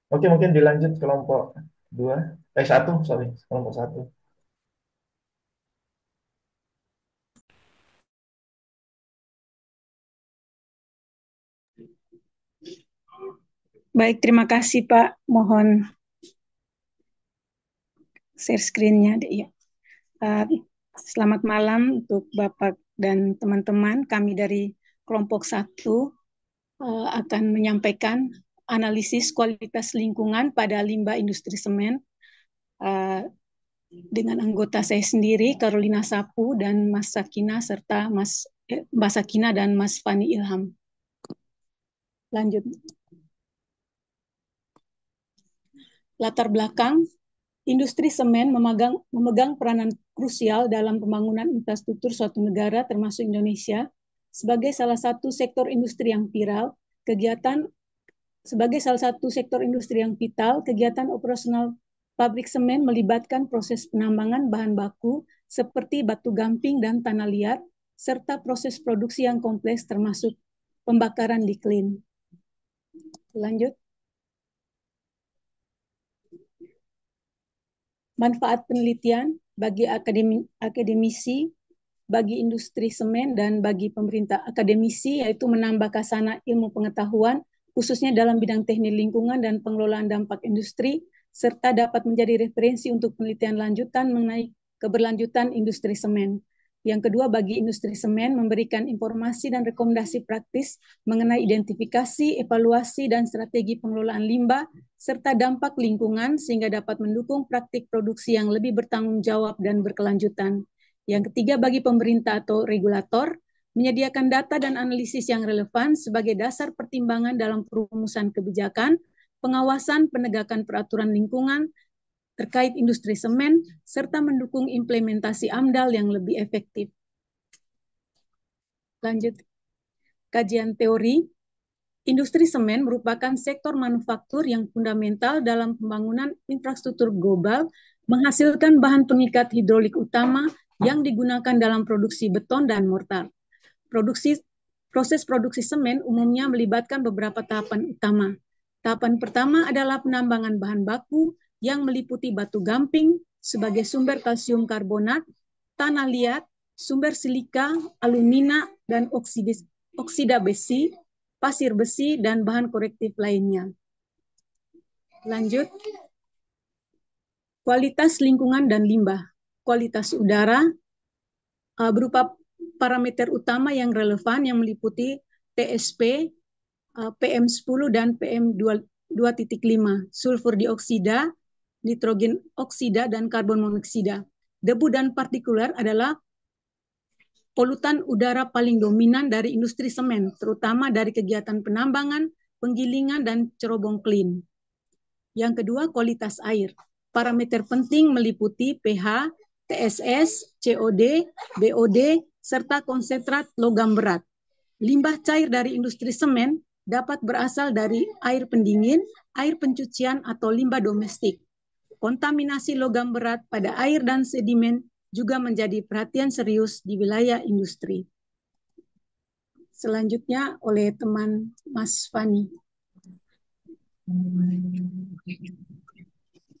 Oke, mungkin dilanjut kelompok dua, satu, sorry, kelompok satu. Baik, terima kasih Pak. Mohon share screen-nya. Ya. Selamat malam untuk Bapak dan teman-teman. Kami dari kelompok 1 akan menyampaikan analisis kualitas lingkungan pada limbah industri semen dengan anggota saya sendiri, Carolina Sapu, dan Mas Sakina, serta Mbak Sakina dan Mas Fani Ilham. Lanjut. Latar belakang, industri semen memegang peranan krusial dalam pembangunan infrastruktur suatu negara termasuk Indonesia. Sebagai salah satu sektor industri yang vital, kegiatan operasional pabrik semen melibatkan proses penambangan bahan baku seperti batu gamping dan tanah liat, serta proses produksi yang kompleks termasuk pembakaran diklin. Lanjut. Manfaat penelitian bagi akademisi, bagi industri semen, dan bagi pemerintah. Akademisi yaitu menambah khazanah ilmu pengetahuan, khususnya dalam bidang teknik lingkungan dan pengelolaan dampak industri, serta dapat menjadi referensi untuk penelitian lanjutan mengenai keberlanjutan industri semen. Yang kedua, bagi industri semen, memberikan informasi dan rekomendasi praktis mengenai identifikasi, evaluasi, dan strategi pengelolaan limbah, serta dampak lingkungan sehingga dapat mendukung praktik produksi yang lebih bertanggung jawab dan berkelanjutan. Yang ketiga, bagi pemerintah atau regulator, menyediakan data dan analisis yang relevan sebagai dasar pertimbangan dalam perumusan kebijakan, pengawasan penegakan peraturan lingkungan terkait industri semen, serta mendukung implementasi AMDAL yang lebih efektif. Lanjut. Kajian teori. Industri semen merupakan sektor manufaktur yang fundamental dalam pembangunan infrastruktur global, menghasilkan bahan pengikat hidrolik utama yang digunakan dalam produksi beton dan mortar. Proses produksi semen umumnya melibatkan beberapa tahapan utama. Tahapan pertama adalah penambangan bahan baku yang meliputi batu gamping sebagai sumber kalsium karbonat, tanah liat, sumber silika, alumina, dan oksida besi, pasir besi, dan bahan korektif lainnya. Lanjut. Kualitas lingkungan dan limbah. Kualitas udara berupa parameter utama yang relevan yang meliputi TSP, PM10 dan PM2.5, sulfur dioksida, nitrogen oksida, dan karbon monoksida. Debu dan partikular adalah polutan udara paling dominan dari industri semen, terutama dari kegiatan penambangan, penggilingan, dan cerobong klin. Yang kedua, kualitas air. Parameter penting meliputi pH, TSS, COD, BOD, serta konsentrat logam berat. Limbah cair dari industri semen dapat berasal dari air pendingin, air pencucian, atau limbah domestik. Kontaminasi logam berat pada air dan sedimen juga menjadi perhatian serius di wilayah industri. Selanjutnya oleh teman Mas Fani.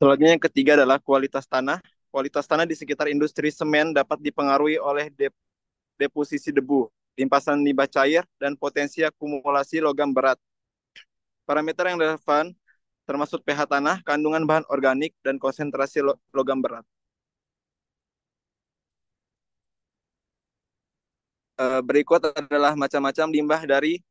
Selanjutnya yang ketiga adalah kualitas tanah. Kualitas tanah di sekitar industri semen dapat dipengaruhi oleh deposisi debu, limpasan limbah cair, dan potensi akumulasi logam berat. Parameter yang relevan termasuk pH tanah, kandungan bahan organik, dan konsentrasi logam berat. Berikut adalah macam-macam limbah dari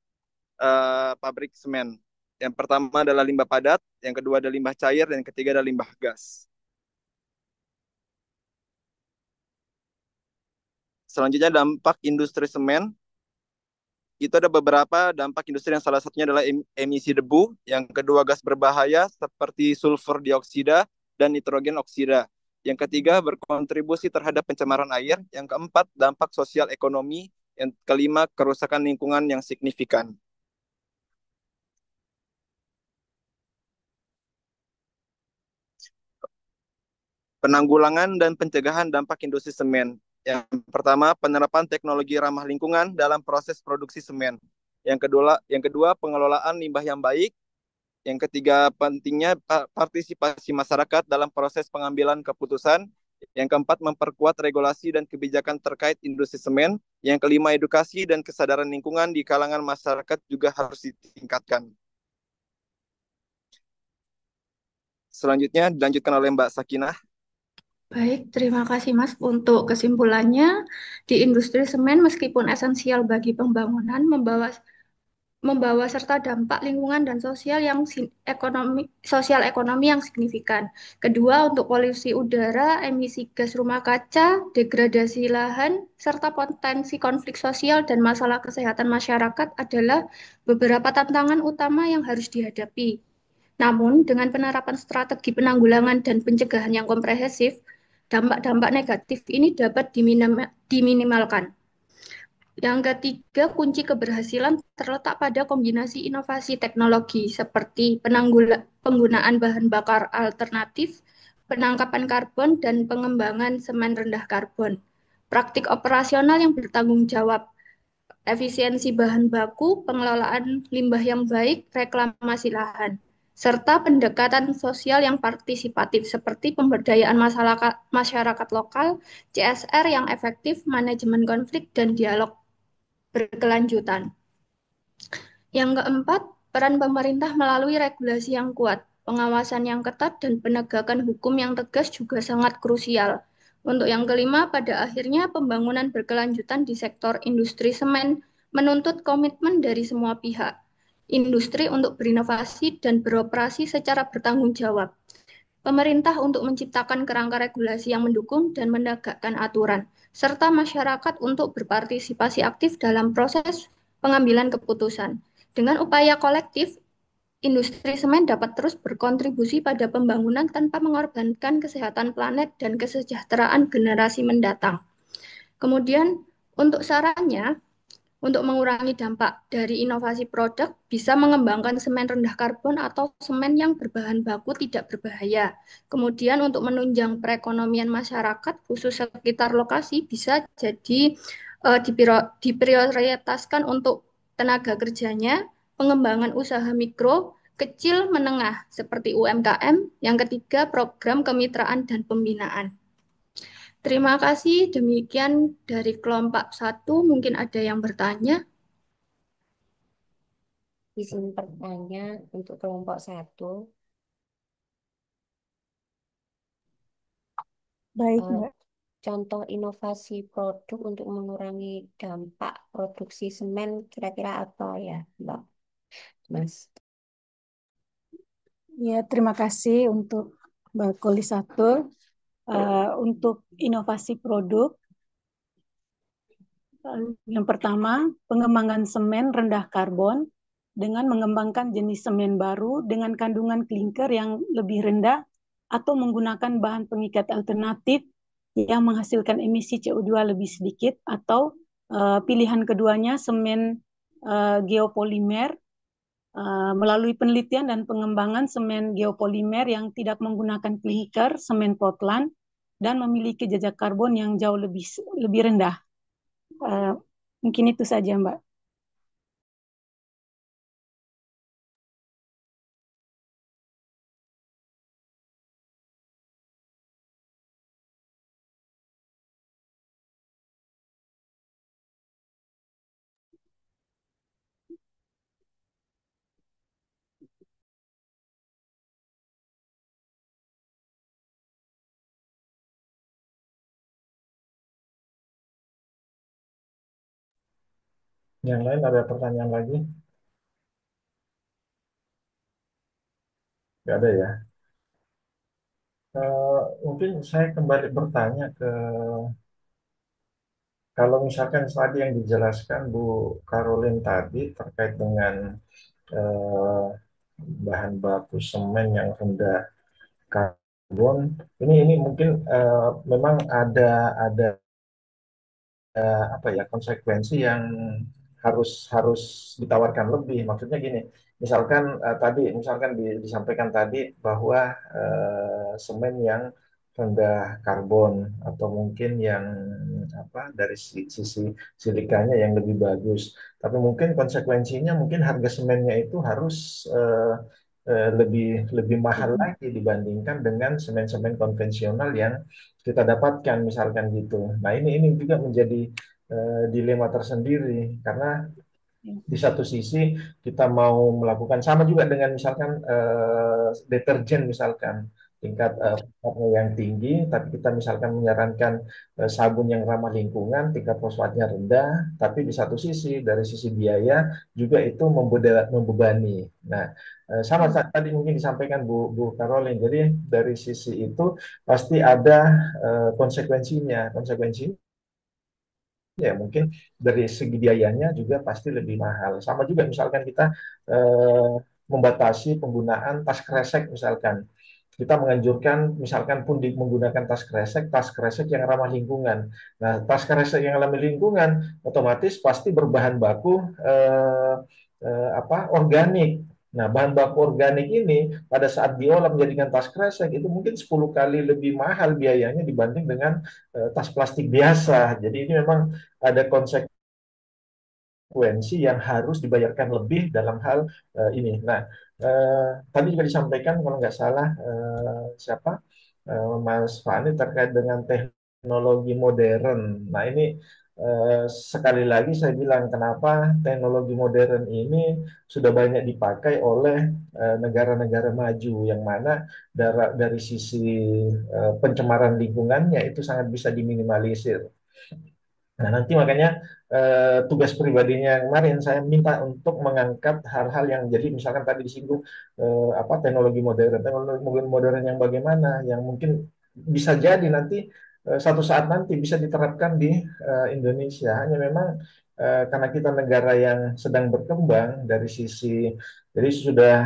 pabrik semen. Yang pertama adalah limbah padat, yang kedua adalah limbah cair, dan yang ketiga adalah limbah gas. Selanjutnya dampak industri semen. Itu ada beberapa dampak industri yang salah satunya adalah emisi debu, yang kedua gas berbahaya seperti sulfur dioksida dan nitrogen oksida. Yang ketiga berkontribusi terhadap pencemaran air, yang keempat dampak sosial ekonomi, yang kelima kerusakan lingkungan yang signifikan. Penanggulangan dan pencegahan dampak industri semen. Yang pertama, penerapan teknologi ramah lingkungan dalam proses produksi semen. Yang kedua, pengelolaan limbah yang baik. Yang ketiga, pentingnya partisipasi masyarakat dalam proses pengambilan keputusan. Yang keempat, memperkuat regulasi dan kebijakan terkait industri semen. Yang kelima, edukasi dan kesadaran lingkungan di kalangan masyarakat juga harus ditingkatkan. Selanjutnya dilanjutkan oleh Mbak Sakinah. Baik, terima kasih Mas untuk kesimpulannya. Di industri semen meskipun esensial bagi pembangunan, membawa serta dampak lingkungan dan sosial ekonomi yang signifikan. Kedua, untuk polusi udara, emisi gas rumah kaca, degradasi lahan, serta potensi konflik sosial dan masalah kesehatan masyarakat adalah beberapa tantangan utama yang harus dihadapi. Namun, dengan penerapan strategi penanggulangan dan pencegahan yang komprehensif, dampak-dampak negatif ini dapat diminimalkan. Yang ketiga, kunci keberhasilan terletak pada kombinasi inovasi teknologi seperti penggunaan bahan bakar alternatif, penangkapan karbon, dan pengembangan semen rendah karbon. Praktik operasional yang bertanggung jawab, efisiensi bahan baku, pengelolaan limbah yang baik, reklamasi lahan, serta pendekatan sosial yang partisipatif seperti pemberdayaan masyarakat lokal, CSR yang efektif, manajemen konflik, dan dialog berkelanjutan. Yang keempat, peran pemerintah melalui regulasi yang kuat, pengawasan yang ketat, dan penegakan hukum yang tegas juga sangat krusial. Untuk yang kelima, pada akhirnya pembangunan berkelanjutan di sektor industri semen menuntut komitmen dari semua pihak. Industri untuk berinovasi dan beroperasi secara bertanggung jawab. Pemerintah untuk menciptakan kerangka regulasi yang mendukung dan menegakkan aturan, serta masyarakat untuk berpartisipasi aktif dalam proses pengambilan keputusan. Dengan upaya kolektif, industri semen dapat terus berkontribusi pada pembangunan tanpa mengorbankan kesehatan planet dan kesejahteraan generasi mendatang. Kemudian, untuk sarannya, untuk mengurangi dampak dari inovasi produk, bisa mengembangkan semen rendah karbon atau semen yang berbahan baku tidak berbahaya. Kemudian untuk menunjang perekonomian masyarakat, khusus sekitar lokasi, bisa jadi diprioritaskan untuk tenaga kerjanya, pengembangan usaha mikro, kecil, menengah, seperti UMKM. Yang ketiga, program kemitraan dan pembinaan. Terima kasih, demikian dari kelompok satu. Mungkin ada yang bertanya. Izin bertanya untuk kelompok satu. Baik, Eh, Mbak. contoh inovasi produk untuk mengurangi dampak produksi semen kira-kira apa ya, Mbak? Mas. Ya, terima kasih untuk Mbak Kolisatur. Untuk inovasi produk, yang pertama, pengembangan semen rendah karbon dengan mengembangkan jenis semen baru dengan kandungan klinker yang lebih rendah atau menggunakan bahan pengikat alternatif yang menghasilkan emisi CO2 lebih sedikit, atau pilihan keduanya semen geopolimer, melalui penelitian dan pengembangan semen geopolimer yang tidak menggunakan klinker, semen Portland, dan memiliki jejak karbon yang jauh lebih rendah. Mungkin itu saja, Mbak. Yang lain ada pertanyaan lagi? Nggak ada ya? Mungkin saya kembali bertanya ke, kalau misalkan tadi yang dijelaskan Bu Karolin tadi terkait dengan eh, bahan baku semen yang rendah karbon, ini mungkin memang ada apa ya, konsekuensi yang harus harus ditawarkan lebih. Maksudnya gini, misalkan misalkan disampaikan tadi bahwa semen yang rendah karbon atau mungkin yang apa, dari sisi silikanya yang lebih bagus, tapi mungkin konsekuensinya mungkin harga semennya itu harus lebih lebih mahal lagi dibandingkan dengan semen-semen konvensional yang kita dapatkan, misalkan gitu. Nah, ini juga menjadi dilema tersendiri, karena di satu sisi kita mau melakukan sama juga dengan misalkan deterjen, misalkan tingkat fosfatnya yang tinggi, tapi kita misalkan menyarankan sabun yang ramah lingkungan, tingkat fosfatnya rendah, tapi di satu sisi dari sisi biaya juga itu membebani. Nah, sama tadi mungkin disampaikan Bu Caroline. Jadi dari sisi itu pasti ada konsekuensinya. Konsekuensinya ya mungkin dari segi biayanya juga pasti lebih mahal. Sama juga misalkan kita eh, membatasi penggunaan tas kresek misalkan. Kita menganjurkan misalkan pun menggunakan tas kresek yang ramah lingkungan. Nah, tas kresek yang ramah lingkungan otomatis pasti berbahan baku organik. Nah, bahan baku organik ini pada saat diolah menjadikan tas kresek itu mungkin 10 kali lebih mahal biayanya dibanding dengan tas plastik biasa. Jadi ini memang ada konsekuensi yang harus dibayarkan lebih dalam hal ini. Nah, tadi juga disampaikan kalau nggak salah siapa Mas Fani terkait dengan teknologi modern. Nah, ini sekali lagi saya bilang kenapa teknologi modern ini sudah banyak dipakai oleh negara-negara maju yang mana dari sisi pencemaran lingkungannya itu sangat bisa diminimalisir. Nah, nanti makanya tugas pribadinya kemarin saya minta untuk mengangkat hal-hal yang jadi misalkan tadi disinggung teknologi modern yang bagaimana yang mungkin bisa jadi nanti satu saat nanti bisa diterapkan di Indonesia. Hanya memang karena kita negara yang sedang berkembang dari sisi jadi sudah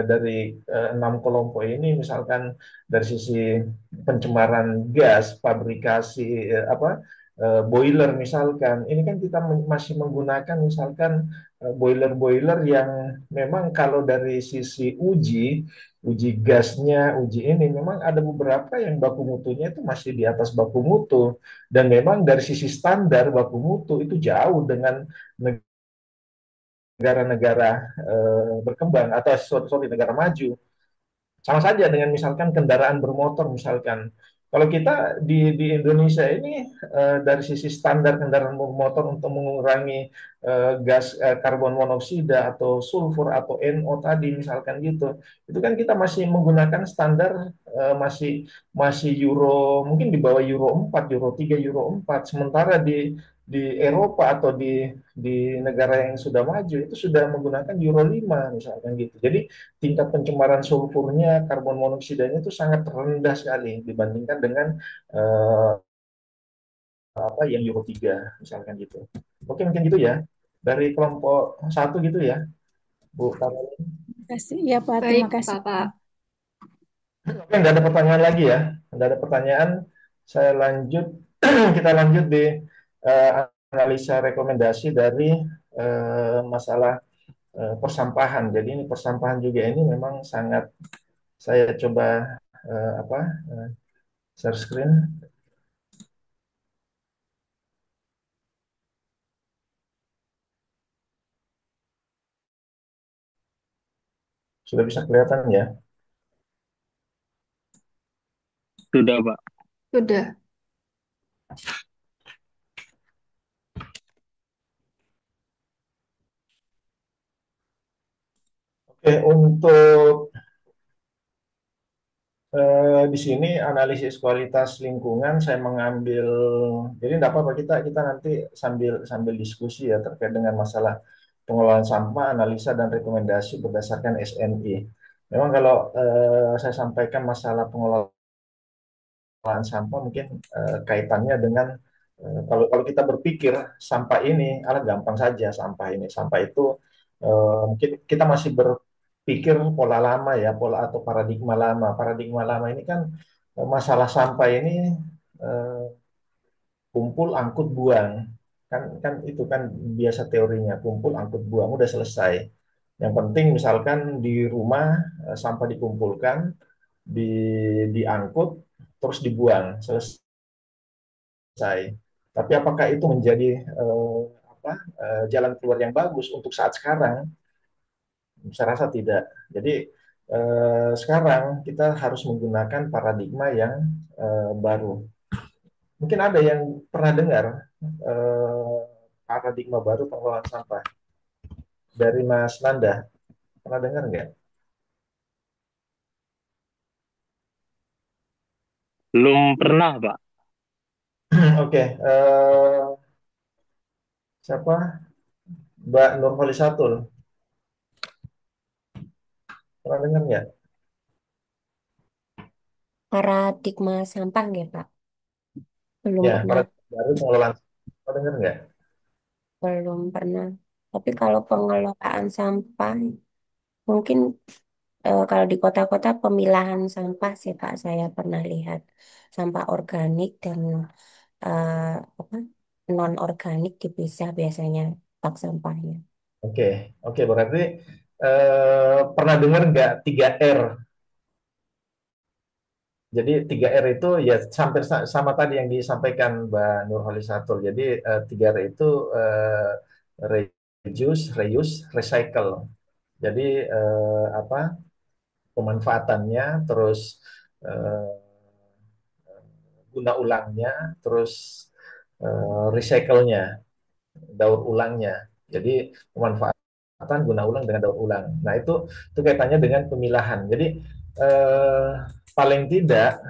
dari 6 kelompok ini misalkan dari sisi pencemaran gas, pabrikasi boiler misalkan, ini kan kita masih menggunakan misalkan boiler-boiler yang memang kalau dari sisi uji gasnya, uji ini memang ada beberapa yang baku mutunya itu masih di atas baku mutu dan memang dari sisi standar baku mutu itu jauh dengan negara-negara berkembang atau sorry negara maju. Sama saja dengan misalkan kendaraan bermotor misalkan. Kalau kita di Indonesia ini dari sisi standar kendaraan bermotor untuk mengurangi gas karbon monoksida atau sulfur atau NO tadi misalkan gitu, itu kan kita masih menggunakan standar masih masih Euro mungkin di bawah Euro 4, Euro 3, Euro 4. Sementara di Eropa atau di negara yang sudah maju itu sudah menggunakan Euro 5 misalkan gitu. Jadi tingkat pencemaran sulfurnya, karbon monoksidanya itu sangat rendah sekali dibandingkan dengan eh, yang Euro 3 misalkan gitu. Oke, mungkin gitu ya. Dari kelompok satu gitu ya, Bu Karolin. Terima kasih. Ya, Pak. Baik, Terima kasih. Bapak. Oke, nggak ada pertanyaan lagi ya. Nggak ada pertanyaan. Saya lanjut, kita lanjut di eh, analisa rekomendasi dari masalah persampahan. Jadi ini persampahan juga ini memang sangat saya coba apa share screen sudah bisa kelihatan ya. Sudah, Pak. Sudah. Oke, untuk di sini analisis kualitas lingkungan saya mengambil jadi tidak apa-apa kita nanti sambil sambil diskusi ya terkait dengan masalah pengelolaan sampah, analisa dan rekomendasi berdasarkan SNI. Memang kalau saya sampaikan masalah pengelolaan sampah mungkin kaitannya dengan kalau kalau kita berpikir sampah ini ala gampang saja sampah itu mungkin kita masih berpikir pola lama ya pola atau paradigma lama ini kan masalah sampah ini eh, kumpul angkut buang kan kan itu kan biasa teorinya kumpul angkut buang udah selesai yang penting misalkan di rumah sampah dikumpulkan di diangkut terus dibuang selesai. Tapi apakah itu menjadi jalan keluar yang bagus untuk saat sekarang? Saya rasa tidak. Jadi sekarang kita harus menggunakan paradigma yang baru. Mungkin ada yang pernah dengar eh, paradigma baru pengelolaan sampah dari Mas Nanda. Pernah dengar nggak? Belum pernah, Pak. Oke, siapa? Mbak Nurholi Satul. Pernah dengar nggak? Paradigma sampah ya, Pak? Belum Ya, pernah, para baru pengelolaan. Pernah dengar nggak? belum pernah. Tapi kalau pengelolaan sampah, mungkin kalau di kota-kota pemilahan sampah sih Pak, saya pernah lihat sampah organik dan eh, apa non organik dipisah biasanya bak sampahnya. Oke, oke, berarti pernah dengar nggak 3R? Jadi 3R itu ya hampir sama tadi yang disampaikan Mbak Nurholi Satul. Jadi 3R itu reduce, reuse, recycle. Jadi apa pemanfaatannya, terus eh, guna ulangnya, terus recycle-nya, daur ulangnya. Jadi pemanfaatan guna ulang dengan daur ulang. Nah itu kaitannya dengan pemilahan. Jadi eh, paling tidak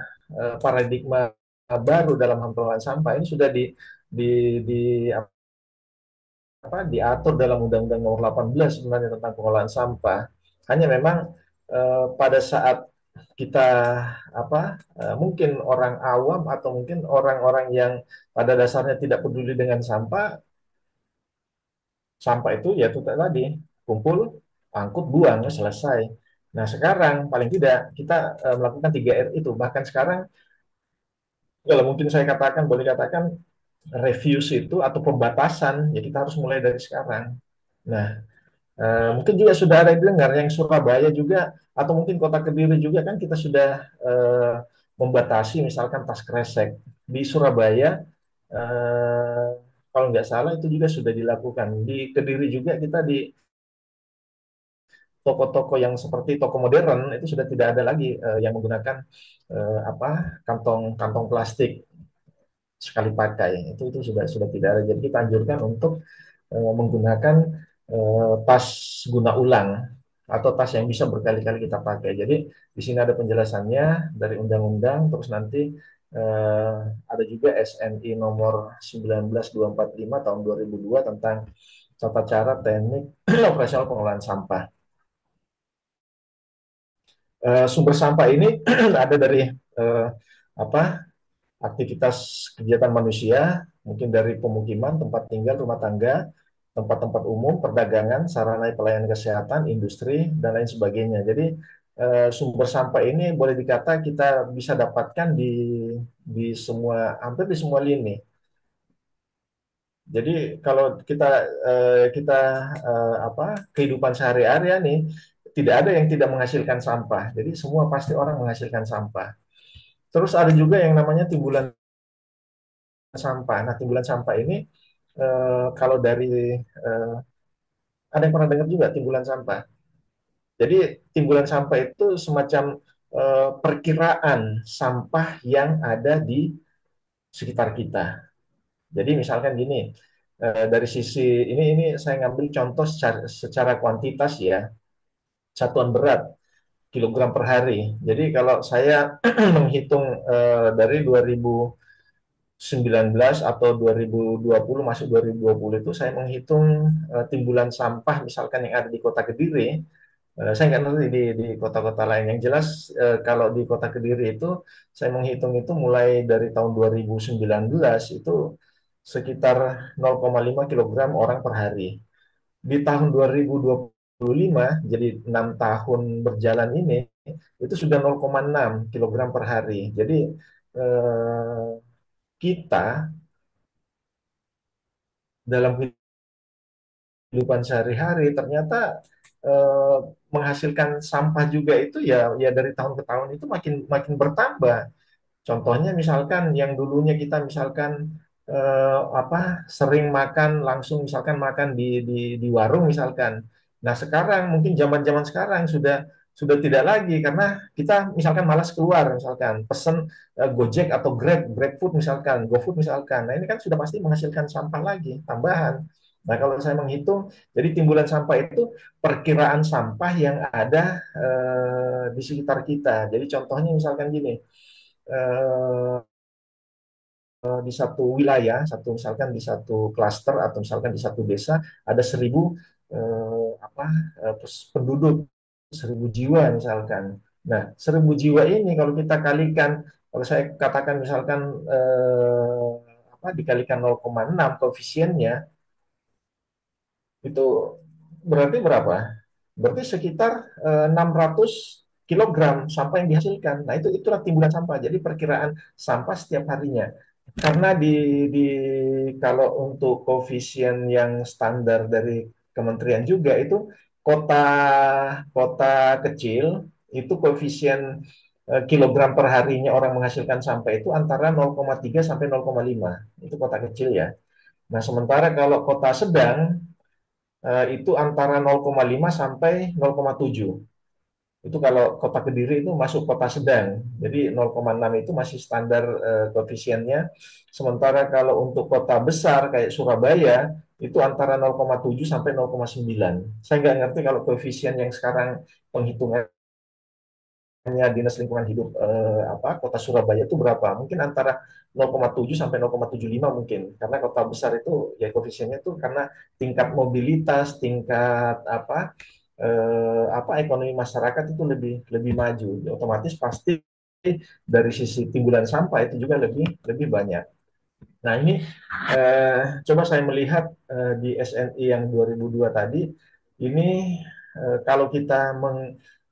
paradigma baru dalam pengelolaan sampah ini sudah di, di diatur dalam Undang-Undang Nomor 18 sebenarnya tentang pengelolaan sampah. Hanya memang pada saat kita mungkin orang awam atau mungkin orang-orang yang pada dasarnya tidak peduli dengan sampah, sampah itu ya itu tadi kumpul, angkut, buang, ya selesai. Nah sekarang paling tidak kita melakukan 3R itu. Bahkan sekarang kalau mungkin saya katakan boleh katakan reviews itu atau pembatasan, ya kita harus mulai dari sekarang. Nah, mungkin juga sudah ada yang dengar yang Surabaya juga atau mungkin Kota Kediri juga kan kita sudah membatasi misalkan tas kresek di Surabaya. eh, Kalau nggak salah itu juga sudah dilakukan di Kediri juga kita di toko-toko yang seperti toko modern itu sudah tidak ada lagi yang menggunakan kantong plastik sekali pakai itu sudah tidak ada. Jadi kita anjurkan untuk menggunakan tas guna ulang atau tas yang bisa berkali-kali kita pakai. Jadi di sini ada penjelasannya dari undang-undang, terus nanti ada juga SNI nomor 19245 tahun 2002 tentang tata cara teknik operasional pengelolaan sampah. Sumber sampah ini ada dari apa aktivitas kegiatan manusia, mungkin dari pemukiman, tempat tinggal, rumah tangga, tempat-tempat umum, perdagangan, sarana pelayanan kesehatan, industri, dan lain sebagainya. Jadi sumber sampah ini boleh dikata kita bisa dapatkan di semua hampir di semua lini. Jadi kalau kita kehidupan sehari-hari nih tidak ada yang tidak menghasilkan sampah. Jadi semua pasti orang menghasilkan sampah. Terus ada juga yang namanya timbulan sampah. Nah, timbulan sampah ini kalau dari ada yang pernah dengar juga timbulan sampah. Jadi timbulan sampah itu semacam perkiraan sampah yang ada di sekitar kita. Jadi misalkan gini, dari sisi ini saya ngambil contoh secara kuantitas ya, satuan berat kilogram per hari. Jadi kalau saya menghitung dari 2019 atau 2020 masuk 2020 itu saya menghitung timbulan sampah misalkan yang ada di Kota Kediri. Saya nggak ngerti di kota-kota lain. Yang jelas kalau di Kota Kediri itu saya menghitung itu mulai dari tahun 2019 itu sekitar 0,5 kilogram orang per hari. Di tahun 2025 jadi 6 tahun berjalan ini itu sudah 0,6 kilogram per hari. Jadi eh, kita dalam kehidupan sehari-hari ternyata eh, menghasilkan sampah juga itu ya dari tahun ke tahun itu makin makin bertambah. Contohnya misalkan yang dulunya kita misalkan sering makan langsung misalkan makan di warung misalkan. Nah, sekarang mungkin zaman-zaman sekarang sudah tidak lagi karena kita misalkan malas keluar misalkan pesen Gojek atau GrabFood misalkan, GoFood misalkan. Nah, ini kan sudah pasti menghasilkan sampah lagi tambahan. Nah, kalau saya menghitung, jadi timbulan sampah itu perkiraan sampah yang ada di sekitar kita. Jadi contohnya misalkan gini, eh, di satu wilayah, misalkan di satu klaster atau misalkan di satu desa ada 1.000 penduduk, 1.000 jiwa misalkan. Nah, 1.000 jiwa ini kalau kita kalikan, kalau saya katakan misalkan dikalikan 0,6 koefisiennya, itu berarti berapa? Berarti sekitar 600 kilogram sampah yang dihasilkan. Nah, itulah timbulan sampah. Jadi perkiraan sampah setiap harinya. Karena di kalau untuk koefisien yang standar dari kementerian juga itu kota kota kecil itu koefisien kilogram per harinya orang menghasilkan sampah itu antara 0,3 sampai 0,5. Itu kota kecil ya. Nah, sementara kalau kota sedang itu antara 0,5 sampai 0,7. Itu kalau kota Kediri itu masuk kota sedang. Jadi 0,6 itu masih standar koefisiennya. Sementara kalau untuk kota besar kayak Surabaya itu antara 0,7 sampai 0,9. Saya nggak ngerti kalau koefisien yang sekarang penghitungan Dinas Lingkungan Hidup Kota Surabaya itu berapa? Mungkin antara 0,7 sampai 0,75 mungkin. Karena kota besar itu ya koefisiennya itu karena tingkat mobilitas, tingkat ekonomi masyarakat itu lebih lebih maju. Otomatis pasti dari sisi timbulan sampah itu juga lebih lebih banyak. Nah, ini coba saya melihat di SNI yang 2002 tadi, ini kalau kita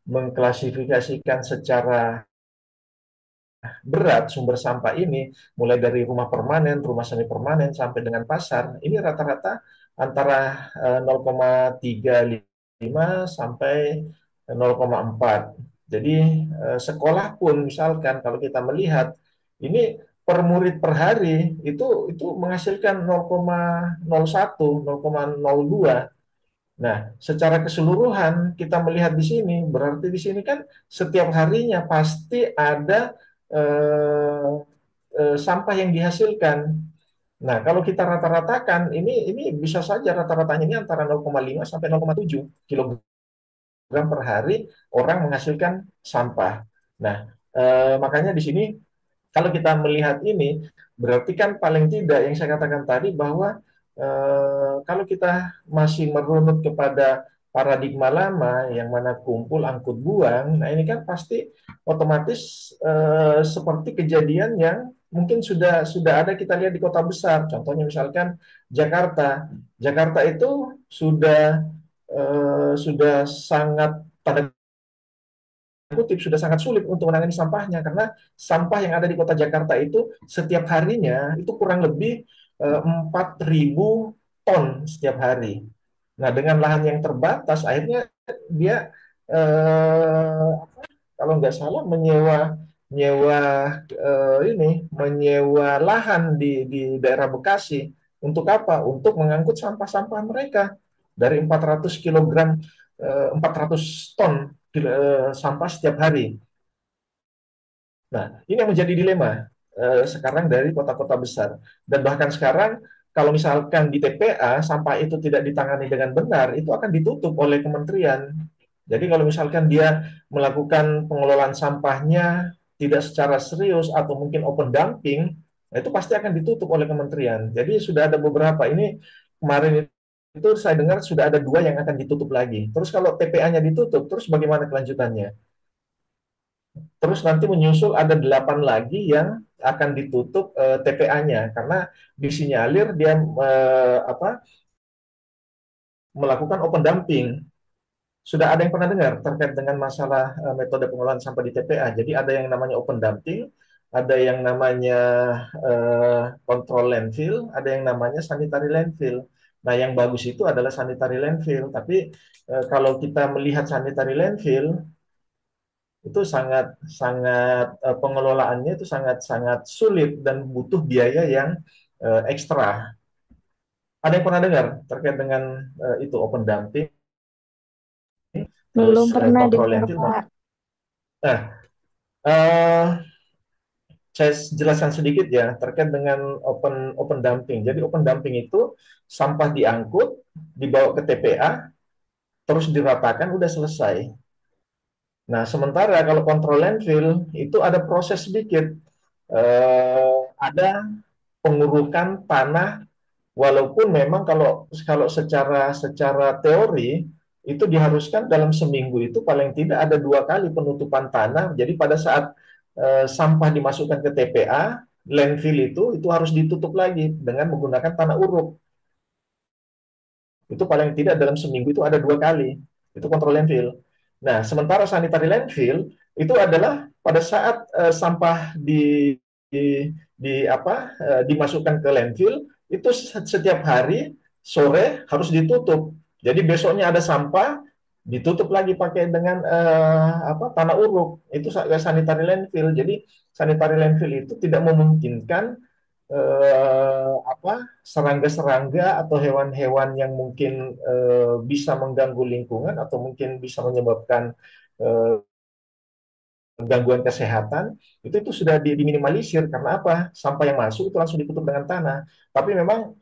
mengklasifikasikan secara berat sumber sampah ini, mulai dari rumah permanen, rumah semi permanen, sampai dengan pasar, ini rata-rata antara 0,35 sampai 0,4. Jadi sekolah pun misalkan kalau kita melihat ini per murid per hari itu menghasilkan 0,01, 0,02. Nah, secara keseluruhan kita melihat di sini, berarti di sini kan setiap harinya pasti ada eh, sampah yang dihasilkan. Nah, kalau kita rata-ratakan, ini bisa saja rata-ratanya ini antara 0,5 sampai 0,7 kilogram per hari orang menghasilkan sampah. Nah, makanya di sini kalau kita melihat ini, berarti kan paling tidak yang saya katakan tadi bahwa kalau kita masih merunut kepada paradigma lama yang mana kumpul angkut buang, nah ini kan pasti otomatis seperti kejadian yang mungkin sudah ada kita lihat di kota besar. Contohnya misalkan Jakarta. Jakarta itu sudah sangat tanda kutip sudah sangat sulit untuk menangani sampahnya karena sampah yang ada di kota Jakarta itu setiap harinya itu kurang lebih 4.000 ton setiap hari. Nah, dengan lahan yang terbatas, akhirnya dia eh, kalau nggak salah menyewa menyewa menyewa lahan di daerah Bekasi untuk apa? Untuk mengangkut sampah-sampah mereka dari 400 kilogram 400 ton sampah setiap hari. Nah, ini yang menjadi dilema sekarang dari kota-kota besar. Dan bahkan sekarang, kalau misalkan di TPA, sampah itu tidak ditangani dengan benar, itu akan ditutup oleh kementerian. Jadi kalau misalkan dia melakukan pengelolaan sampahnya tidak secara serius atau mungkin open dumping, nah itu pasti akan ditutup oleh kementerian. Jadi sudah ada beberapa, ini kemarin itu saya dengar sudah ada 2 yang akan ditutup lagi. Terus kalau TPA-nya ditutup, terus bagaimana kelanjutannya? Terus nanti menyusul ada 8 lagi yang akan ditutup TPA-nya karena disinyalir dia melakukan open dumping. Sudah ada yang pernah dengar terkait dengan masalah metode pengelolaan sampah di TPA. Jadi ada yang namanya open dumping, ada yang namanya kontrol landfill, ada yang namanya sanitary landfill. Nah, yang bagus itu adalah sanitary landfill. Tapi kalau kita melihat sanitary landfill, itu sangat sangat pengelolaannya itu sangat sangat sulit dan butuh biaya yang ekstra. Ada yang pernah dengar terkait dengan itu open dumping, terus Belum pernah kontrol dengar, landfill? Pak. Nah, eh, saya jelaskan sedikit ya terkait dengan open open dumping. Jadi open dumping itu sampah diangkut, dibawa ke TPA, terus diratakan, udah selesai. Nah, sementara kalau kontrol landfill itu ada proses sedikit. Ada pengurukan tanah. Walaupun memang kalau kalau secara teori itu diharuskan dalam seminggu itu paling tidak ada 2 kali penutupan tanah. Jadi pada saat sampah dimasukkan ke TPA, landfill itu harus ditutup lagi dengan menggunakan tanah uruk. Itu paling tidak dalam seminggu itu ada 2 kali. Itu kontrol landfill. Nah, sementara sanitary landfill itu adalah pada saat sampah dimasukkan ke landfill itu setiap hari sore harus ditutup. Jadi besoknya ada sampah ditutup lagi pakai dengan tanah uruk. Itu sanitary landfill. Jadi sanitary landfill itu tidak memungkinkan serangga-serangga atau hewan-hewan yang mungkin bisa mengganggu lingkungan atau mungkin bisa menyebabkan eh, gangguan kesehatan itu sudah diminimalisir. Karena apa? Sampah yang masuk itu langsung ditutup dengan tanah. Tapi memang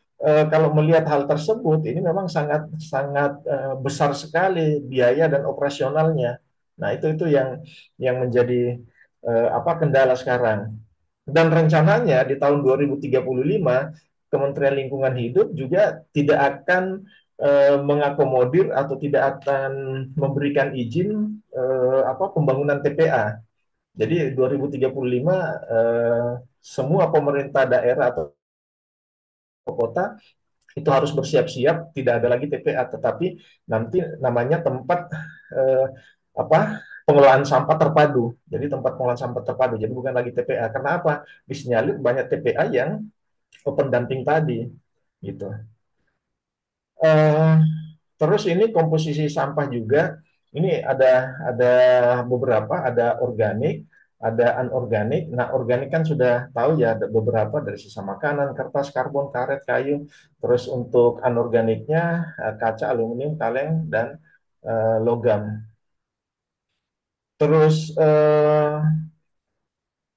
kalau melihat hal tersebut ini memang sangat sangat besar sekali biaya dan operasionalnya. Nah, itu yang menjadi kendala sekarang. Dan rencananya di tahun 2035 Kementerian Lingkungan Hidup juga tidak akan mengakomodir atau tidak akan memberikan izin pembangunan TPA. Jadi 2035 semua pemerintah daerah atau kota itu harus bersiap-siap, tidak ada lagi TPA, tetapi nanti namanya tempat eh, pengelolaan sampah terpadu. Jadi tempat pengelolaan sampah terpadu. Jadi bukan lagi TPA. Karena apa? Disinyalir banyak TPA yang pendamping tadi, gitu. Eh, Terus ini komposisi sampah juga. Ini ada beberapa, ada organik, ada anorganik. Nah, organik kan sudah tahu ya, ada beberapa dari sisa makanan, kertas, karbon, karet, kayu. Terus untuk anorganiknya kaca, aluminium, kaleng, dan logam. Terus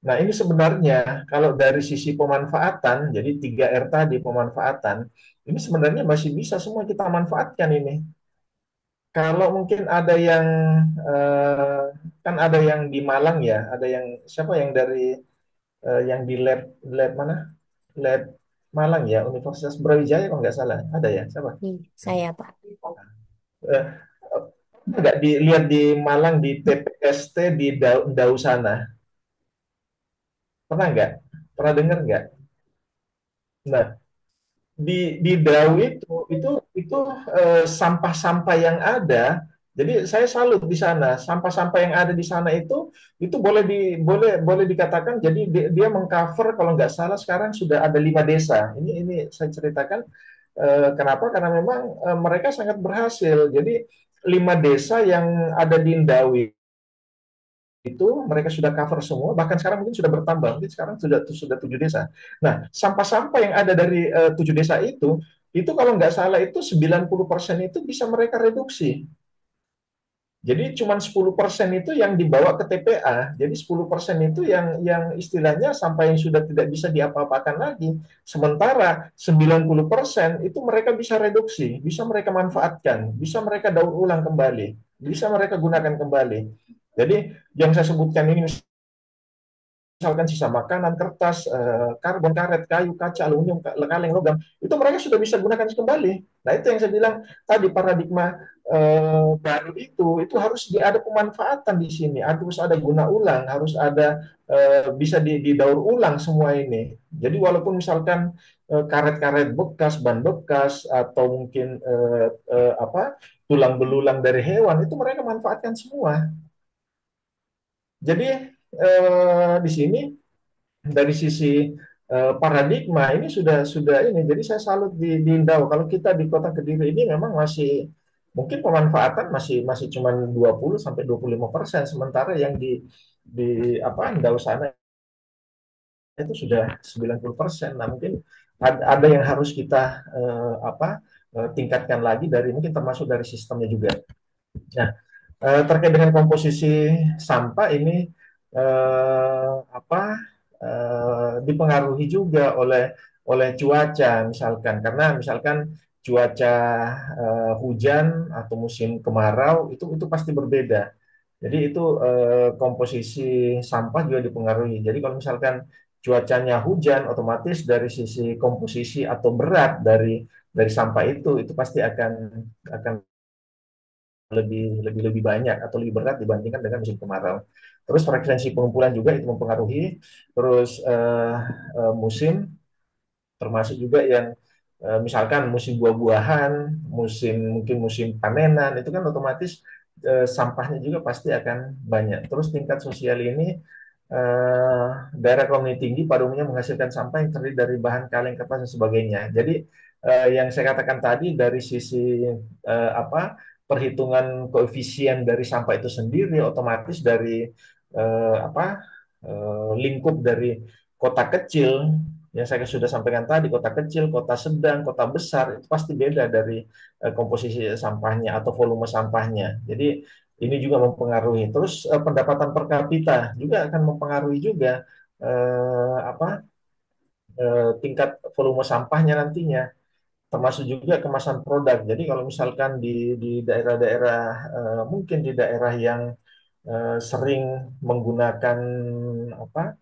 nah, ini sebenarnya kalau dari sisi pemanfaatan, jadi 3R tadi pemanfaatan, ini sebenarnya masih bisa semua kita manfaatkan ini. Kalau mungkin ada yang eh, kan ada yang di Malang ya, ada yang siapa yang dari yang di lab lab mana? Lab Malang ya, Universitas Brawijaya kalau nggak salah. Ada ya, siapa? Saya, Pak. Eh, nggak dilihat di Malang di TPST di Dau sana. Pernah nggak? Pernah dengar nggak? Nah, di Dau itu sampah-sampah yang ada. Jadi saya salut di sana. Sampah-sampah yang ada di sana itu boleh dikatakan jadi dia mengcover kalau nggak salah sekarang sudah ada 5 desa. Ini saya ceritakan kenapa? Karena memang mereka sangat berhasil. Jadi 5 desa yang ada di Ndawi itu mereka sudah cover semua, bahkan sekarang mungkin sudah bertambah, mungkin sekarang sudah 7 desa. Nah, sampah-sampah yang ada dari 7 desa itu kalau nggak salah itu 90% itu bisa mereka reduksi. Jadi cuma 10% itu yang dibawa ke TPA. Jadi 10% itu yang istilahnya sampah yang sudah tidak bisa diapa-apakan lagi. Sementara 90% itu mereka bisa reduksi, bisa mereka manfaatkan, bisa mereka daur ulang kembali, bisa mereka gunakan kembali. Jadi yang saya sebutkan ini misalkan sisa makanan, kertas, karbon, karet, kayu, kaca, aluminium, kaleng, logam, itu mereka sudah bisa gunakan kembali. Nah, itu yang saya bilang tadi paradigma baru itu harus ada pemanfaatan di sini, harus ada guna ulang, harus ada bisa didaur ulang semua ini. Jadi walaupun misalkan karet-karet bekas, ban bekas, atau mungkin tulang belulang dari hewan, itu mereka manfaatkan semua. Jadi di sini dari sisi paradigma ini sudah ini. Jadi saya salut di Indau. Kalau kita di Kota Kediri ini memang masih mungkin pemanfaatan masih cuma 20-25%, sementara yang di Indau sana itu sudah 90%. Nah, mungkin ada yang harus kita tingkatkan lagi dari mungkin termasuk dari sistemnya juga. Nah, terkait dengan komposisi sampah ini dipengaruhi juga oleh cuaca misalkan, karena misalkan cuaca hujan atau musim kemarau itu pasti berbeda. Jadi itu komposisi sampah juga dipengaruhi. Jadi kalau misalkan cuacanya hujan, otomatis dari sisi komposisi atau berat dari sampah itu pasti akan lebih lebih lebih banyak atau lebih berat dibandingkan dengan musim kemarau. Terus frekuensi pengumpulan juga itu mempengaruhi. Terus musim, termasuk juga yang misalkan musim buah-buahan, mungkin musim panenan, itu kan otomatis sampahnya juga pasti akan banyak. Terus tingkat sosial ini, daerah ekonomi tinggi pada umumnya menghasilkan sampah yang terdiri dari bahan kaleng, kertas dan sebagainya. Jadi yang saya katakan tadi dari sisi apa perhitungan koefisien dari sampah itu sendiri, otomatis dari apa lingkup dari kota kecil, yang saya sudah sampaikan tadi, kota kecil, kota sedang, kota besar, itu pasti beda dari komposisi sampahnya atau volume sampahnya. Jadi ini juga mempengaruhi. Terus pendapatan per kapita juga akan mempengaruhi juga apa tingkat volume sampahnya nantinya, termasuk juga kemasan produk. Jadi kalau misalkan di daerah-daerah mungkin di daerah yang sering menggunakan apa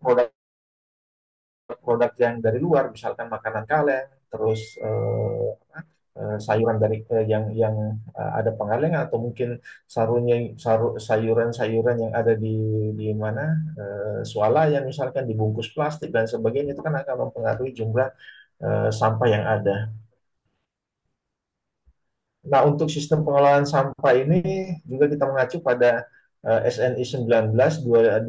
produk produk yang dari luar, misalkan makanan kaleng, terus sayuran dari ada pengalengan atau mungkin sayuran-sayuran yang ada di mana swalayan misalkan dibungkus plastik dan sebagainya, itu kan akan mempengaruhi jumlah sampah yang ada. Nah, untuk sistem pengelolaan sampah ini juga kita mengacu pada SNI 19-2454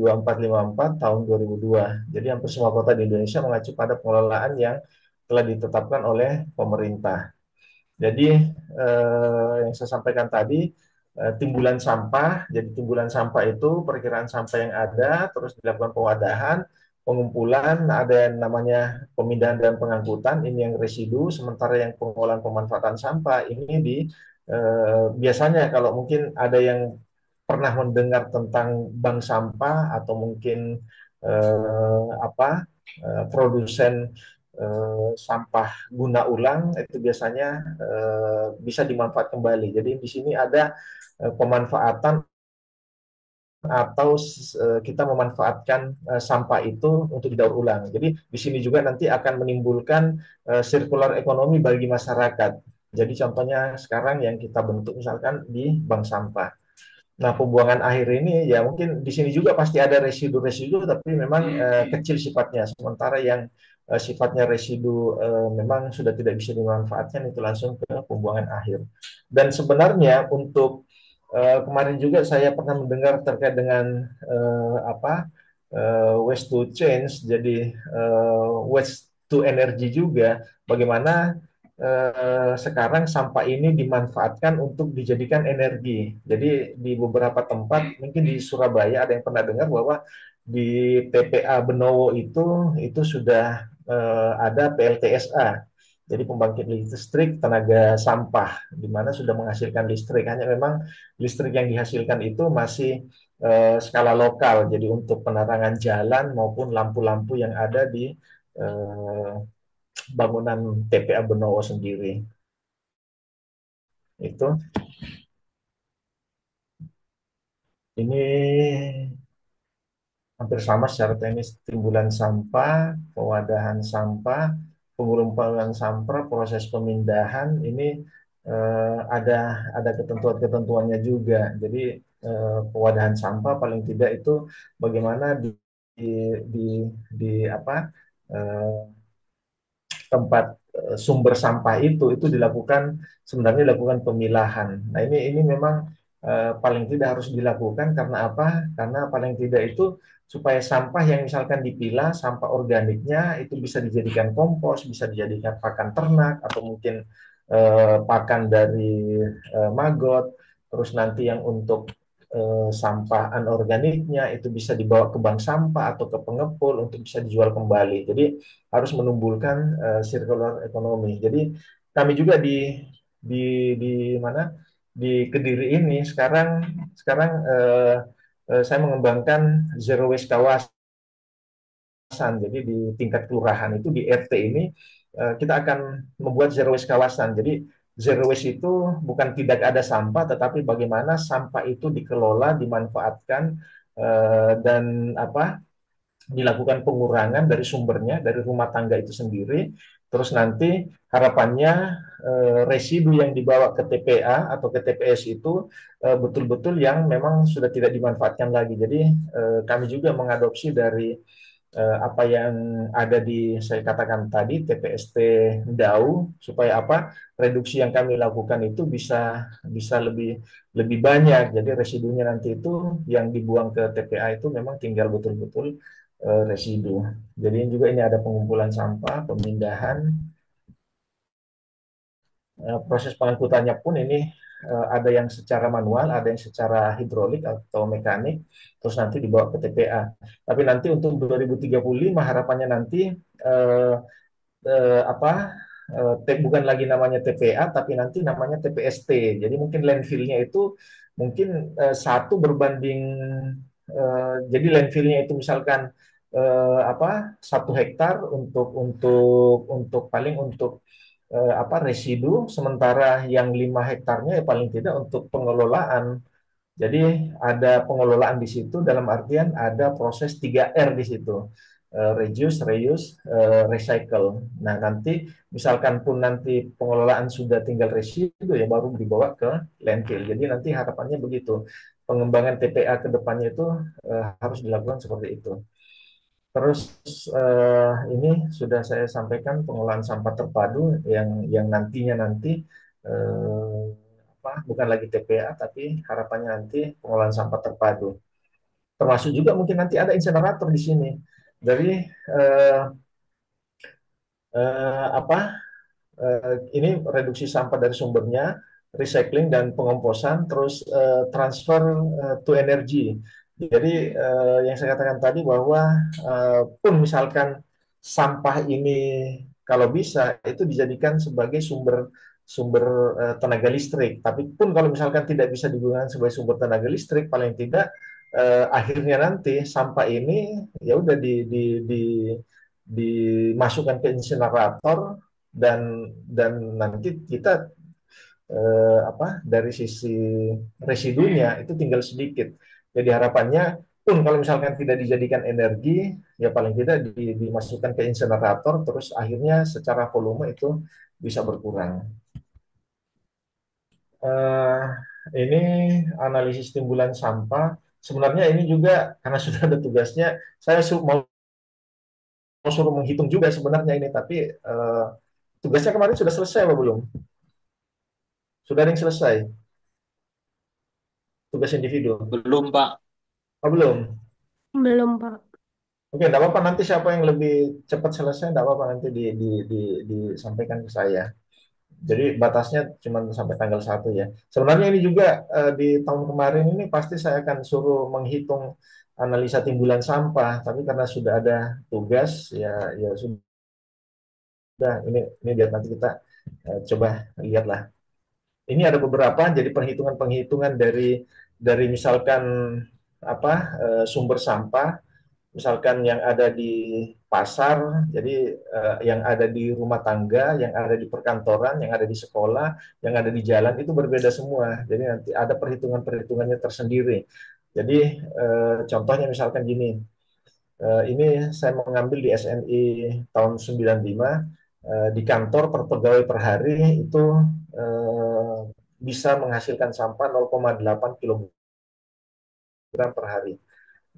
tahun 2002. Jadi hampir semua kota di Indonesia mengacu pada pengelolaan yang telah ditetapkan oleh pemerintah. Jadi yang saya sampaikan tadi, timbulan sampah. Jadi timbulan sampah itu perkiraan sampah yang ada, terus dilakukan pewadahan, pengumpulan, ada yang namanya pemindahan dan pengangkutan, ini yang residu, sementara yang pengolahan pemanfaatan sampah ini biasanya kalau mungkin ada yang pernah mendengar tentang bank sampah atau mungkin produsen sampah guna ulang, itu biasanya bisa dimanfaat kembali. Jadi di sini ada pemanfaatan atau kita memanfaatkan sampah itu untuk didaur ulang. Jadi di sini juga nanti akan menimbulkan circular ekonomi bagi masyarakat. Jadi contohnya sekarang yang kita bentuk misalkan di bank sampah. Nah, pembuangan akhir ini ya mungkin di sini juga pasti ada residu-residu, tapi memang kecil sifatnya. Sementara yang sifatnya residu memang sudah tidak bisa dimanfaatkan, itu langsung ke pembuangan akhir. Dan sebenarnya untuk kemarin juga saya pernah mendengar terkait dengan waste to change, jadi waste to energy juga. Bagaimana sekarang sampah ini dimanfaatkan untuk dijadikan energi. Jadi di beberapa tempat, mungkin di Surabaya ada yang pernah dengar bahwa di TPA Benowo itu sudah ada PLTSA. Jadi pembangkit listrik tenaga sampah, di mana sudah menghasilkan listrik. Hanya memang listrik yang dihasilkan itu masih skala lokal. Jadi untuk penerangan jalan maupun lampu-lampu yang ada di bangunan TPA Benowo sendiri. Itu ini hampir sama secara teknis: timbulan sampah, pewadahan sampah, pengumpulan sampah, proses pemindahan. Ini ada ketentuan-ketentuannya juga. Jadi pewadahan sampah paling tidak itu bagaimana di, di apa tempat sumber sampah itu sebenarnya dilakukan pemilahan. Nah, ini memang paling tidak harus dilakukan karena apa? Karena paling tidak itu supaya sampah yang misalkan dipilah, sampah organiknya itu bisa dijadikan kompos, bisa dijadikan pakan ternak atau mungkin pakan dari maggot. Terus nanti yang untuk sampah anorganiknya itu bisa dibawa ke bank sampah atau ke pengepul untuk bisa dijual kembali. Jadi harus menumbuhkan circular economy. Jadi kami juga di di mana di Kediri ini sekarang saya mengembangkan zero waste kawasan. Jadi di tingkat kelurahan itu di RT ini kita akan membuat zero waste kawasan. Jadi zero waste itu bukan tidak ada sampah, tetapi bagaimana sampah itu dikelola, dimanfaatkan, dan dilakukan pengurangan dari sumbernya, dari rumah tangga itu sendiri. Terus nanti harapannya residu yang dibawa ke TPA atau ke TPS itu betul-betul yang memang sudah tidak dimanfaatkan lagi. Jadi kami juga mengadopsi dari apa yang ada di saya katakan tadi TPST DAU, supaya reduksi yang kami lakukan itu bisa bisa lebih lebih banyak. Jadi residunya nanti itu yang dibuang ke TPA itu memang tinggal betul-betul residu. Jadi juga ini ada pengumpulan sampah, pemindahan, proses pengangkutannya pun ini ada yang secara manual, ada yang secara hidrolik atau mekanik, terus nanti dibawa ke TPA. Tapi nanti untuk 2035 harapannya nanti eh, eh, apa bukan lagi namanya TPA, tapi nanti namanya TPST. Jadi mungkin landfillnya itu mungkin satu berbanding, jadi landfillnya itu misalkan 1 hektar untuk paling untuk residu, sementara yang 5 hektarnya ya paling tidak untuk pengelolaan. Jadi ada pengelolaan di situ, dalam artian ada proses 3R di situ. Reduce, reuse, recycle. Nah, nanti misalkan pun nanti pengelolaan sudah tinggal residu, ya baru dibawa ke landfill. Jadi nanti harapannya begitu. Pengembangan TPA ke depannya itu harus dilakukan seperti itu. Terus ini sudah saya sampaikan pengolahan sampah terpadu yang nanti bukan lagi TPA, tapi harapannya nanti pengolahan sampah terpadu. Termasuk juga mungkin nanti ada insenerator di sini. Dari eh, eh, apa ini reduksi sampah dari sumbernya, recycling dan pengomposan, terus transfer to energy. Jadi yang saya katakan tadi bahwa pun misalkan sampah ini kalau bisa itu dijadikan sebagai sumber sumber tenaga listrik. Tapi pun kalau misalkan tidak bisa digunakan sebagai sumber tenaga listrik, paling tidak akhirnya nanti sampah ini ya udah dimasukkan ke insinerator, dan nanti kita dari sisi residunya itu tinggal sedikit. Jadi harapannya pun kalau misalkan tidak dijadikan energi, ya paling tidak dimasukkan ke insinerator, terus akhirnya secara volume itu bisa berkurang. Eh, ini analisis timbulan sampah. Sebenarnya ini juga karena sudah ada tugasnya, saya mau suruh menghitung juga sebenarnya ini, tapi tugasnya kemarin sudah selesai apa belum? Sudah ada yang selesai tugas individu? Belum, Pak. Oh, belum. Belum, Pak. Oke, enggak apa-apa, nanti siapa yang lebih cepat selesai, enggak apa-apa, nanti disampaikan ke saya. Jadi batasnya cuma sampai tanggal 1 ya. Sebenarnya ini juga di tahun kemarin ini pasti saya akan suruh menghitung analisa timbulan sampah, tapi karena sudah ada tugas ya, ya sudah, ini biar nanti kita coba lihatlah. Ini ada beberapa, jadi perhitungan-perhitungan dari misalkan sumber sampah, misalkan yang ada di pasar, jadi yang ada di rumah tangga, yang ada di perkantoran, yang ada di sekolah, yang ada di jalan itu berbeda semua. Jadi nanti ada perhitungan-perhitungannya tersendiri. Jadi contohnya misalkan gini, ini saya mengambil di SNI tahun 95, di kantor per pegawai per hari itu bisa menghasilkan sampah 0,8 kilogram per hari.